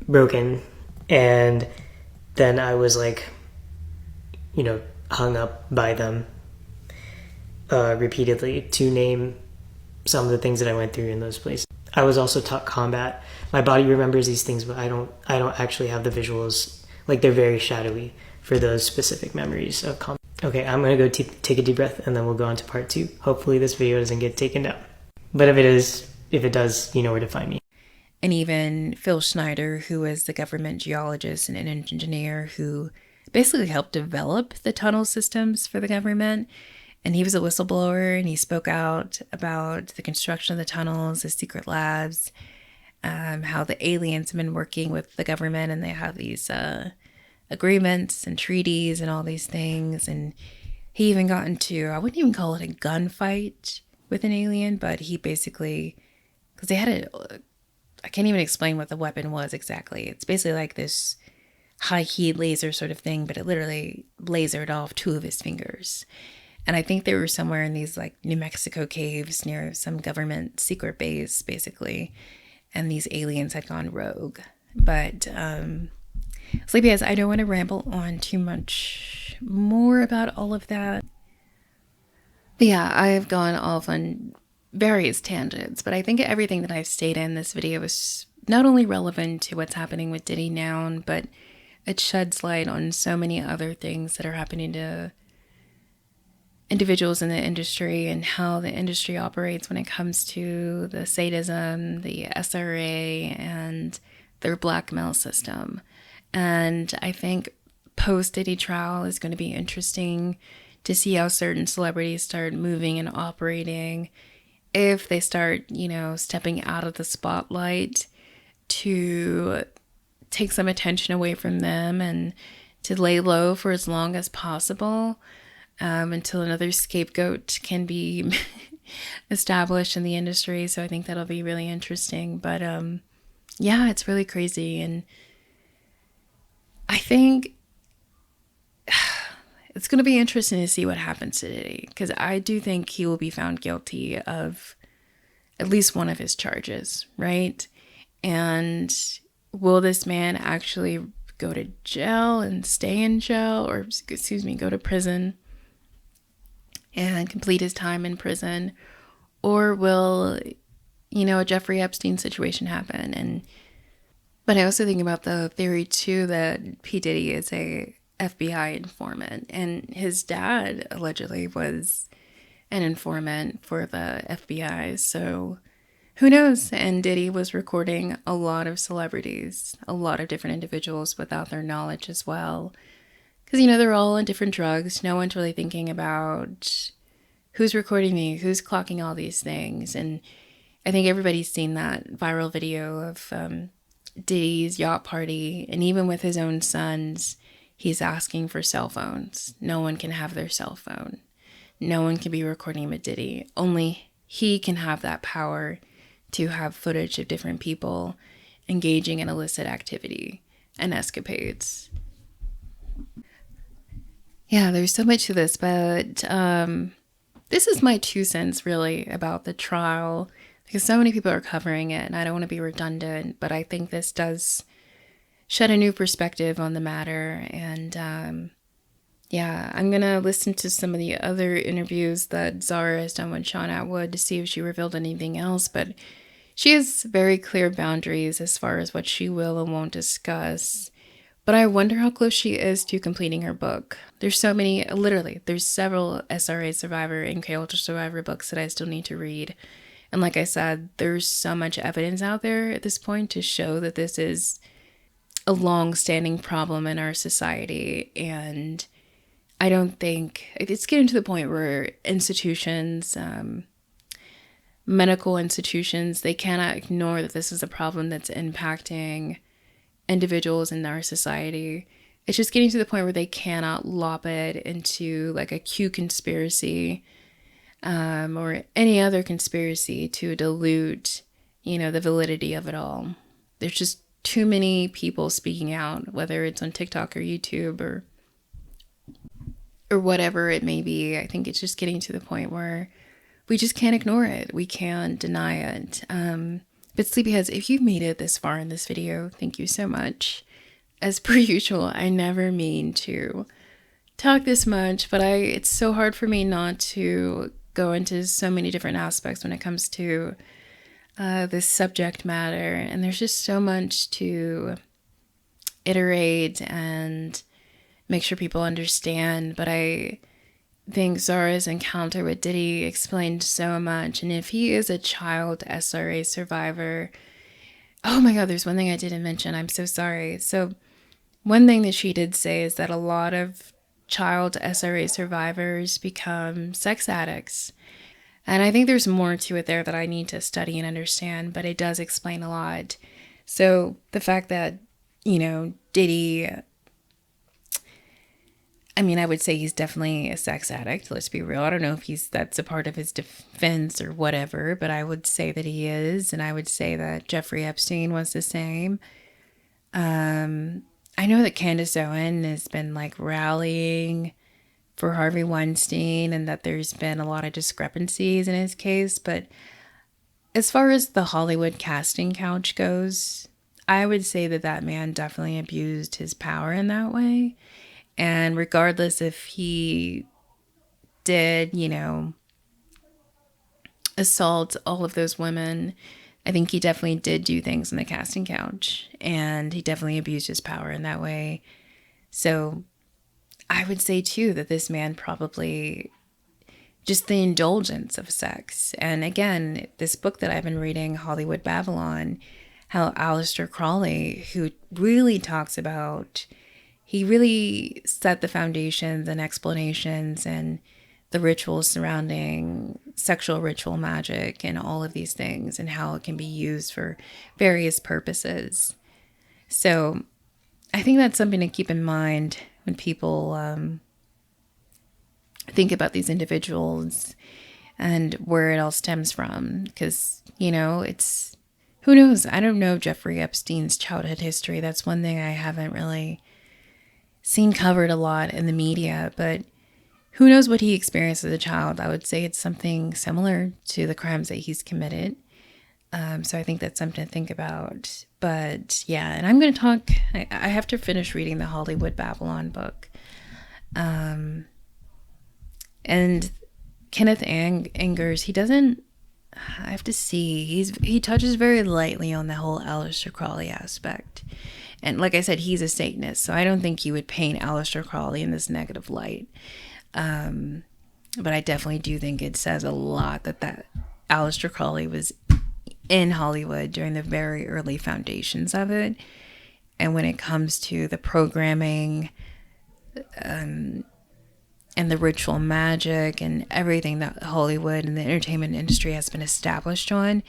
broken, and then I was hung up by them repeatedly, to name some of the things that I went through in those places. I was also taught combat. My body remembers these things, but I don't actually have the visuals. Like, they're very shadowy for those specific memories of combat. Okay, I'm gonna go take a deep breath and then we'll go on to part 2. Hopefully this video doesn't get taken down. But if it is, if it does, you know where to find me. And even Phil Schneider, who is the government geologist and an engineer who basically helped develop the tunnel systems for the government. And he was a whistleblower, and he spoke out about the construction of the tunnels, the secret labs, how the aliens have been working with the government, and they have these agreements and treaties and all these things. And he even got into, I wouldn't even call it a gunfight with an alien, but he basically, because they had I can't even explain what the weapon was exactly. It's basically like this high heat laser sort of thing, but it literally lasered off 2 of his fingers. And I think they were somewhere in these like New Mexico caves near some government secret base, basically. And these aliens had gone rogue. But Sleepyheads, I don't want to ramble on too much more about all of that. But yeah, I've gone off on various tangents, but I think everything that I've stated in this video is not only relevant to what's happening with Diddy now, but it sheds light on so many other things that are happening to individuals in the industry and how the industry operates when it comes to the sadism, the SRA, and their blackmail system. And I think post-Diddy trial is going to be interesting to see how certain celebrities start moving and operating, if they start, you know, stepping out of the spotlight to take some attention away from them and to lay low for as long as possible. Until another scapegoat can be established in the industry. So I think that'll be really interesting. But yeah, it's really crazy. And I think it's going to be interesting to see what happens to Diddy, because I do think he will be found guilty of at least one of his charges, right? And will this man actually go to jail and stay in jail, or excuse me, go to prison and complete his time in prison? Or will, you know, a Jeffrey Epstein situation happen? But I also think about the theory too that P Diddy is a FBI informant, and his dad allegedly was an informant for the FBI. So who knows? And Diddy was recording a lot of celebrities, a lot of different individuals without their knowledge as well. Because, you know, they're all on different drugs. No one's really thinking about who's recording me, who's clocking all these things. And I think everybody's seen that viral video of Diddy's yacht party. And even with his own sons, he's asking for cell phones. No one can have their cell phone. No one can be recording him at Diddy. Only he can have that power to have footage of different people engaging in illicit activity and escapades. Yeah, there's so much to this, but this is my 2 cents really about the trial, because so many people are covering it, and I don't want to be redundant, but I think this does shed a new perspective on the matter. And yeah, I'm gonna listen to some of the other interviews that Zara has done with Sean Atwood to see if she revealed anything else, but she has very clear boundaries as far as what she will and won't discuss. But I wonder how close she is to completing her book. There's so many, literally, there's several SRA Survivor and KUltra Survivor books that I still need to read. And like I said, there's so much evidence out there at this point to show that this is a long-standing problem in our society. And I don't think, it's getting to the point where institutions, medical institutions, they cannot ignore that this is a problem that's impacting individuals in our society. It's just getting to the point where they cannot lop it into like a Q conspiracy or any other conspiracy to dilute, you know, the validity of it all. There's just too many people speaking out, whether it's on TikTok or YouTube or whatever it may be. I think it's just getting to the point where we just can't ignore it. We can't deny it. But Sleepyheads, if you've made it this far in this video, thank you so much. As per usual, I never mean to talk this much, but it's so hard for me not to go into so many different aspects when it comes to this subject matter. And there's just so much to iterate and make sure people understand. But think Zara's encounter with Diddy explained so much. And if he is a child SRA survivor, oh my God, there's one thing I didn't mention. I'm so sorry. So one thing that she did say is that a lot of child SRA survivors become sex addicts. And I think there's more to it there that I need to study and understand, but it does explain a lot. So the fact that, Diddy, I mean, I would say he's definitely a sex addict. Let's be real. I don't know if that's a part of his defense or whatever, but I would say that he is. And I would say that Jeffrey Epstein was the same. I know that Candace Owen has been like rallying for Harvey Weinstein and that there's been a lot of discrepancies in his case. But as far as the Hollywood casting couch goes, I would say that man definitely abused his power in that way. And regardless if he did, assault all of those women, I think he definitely did do things on the casting couch. And he definitely abused his power in that way. So I would say, too, that this man probably just the indulgence of sex. And again, this book that I've been reading, Hollywood Babylon, how Aleister Crowley, who really talks about, he really set the foundations and explanations and the rituals surrounding sexual ritual magic and all of these things and how it can be used for various purposes. So I think that's something to keep in mind when people think about these individuals and where it all stems from. Because, it's, who knows? I don't know Jeffrey Epstein's childhood history. That's one thing I haven't really seen covered a lot in the media, but who knows what he experienced as a child. I would say it's something similar to the crimes that he's committed. So I think that's something to think about. But yeah, and I'm going to talk, I have to finish reading the Hollywood Babylon book. And Kenneth Angers, he doesn't, I have to see, he touches very lightly on the whole Aleister Crowley aspect. And like I said, he's a Satanist, so I don't think he would paint Aleister Crowley in this negative light. But I definitely do think it says a lot that Aleister Crowley was in Hollywood during the very early foundations of it. And when it comes to the programming and the ritual magic and everything that Hollywood and the entertainment industry has been established on,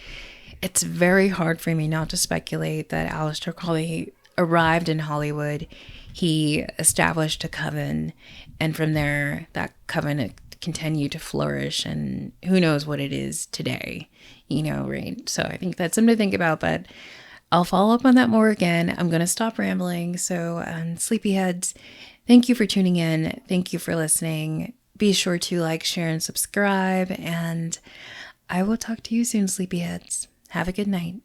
it's very hard for me not to speculate that Aleister Crowley arrived in Hollywood. He established a coven, and from there, that coven continued to flourish, and who knows what it is today, right? So I think that's something to think about, but I'll follow up on that more again. I'm going to stop rambling. So, sleepyheads, thank you for tuning in. Thank you for listening. Be sure to like, share, and subscribe, and I will talk to you soon, sleepyheads. Have a good night.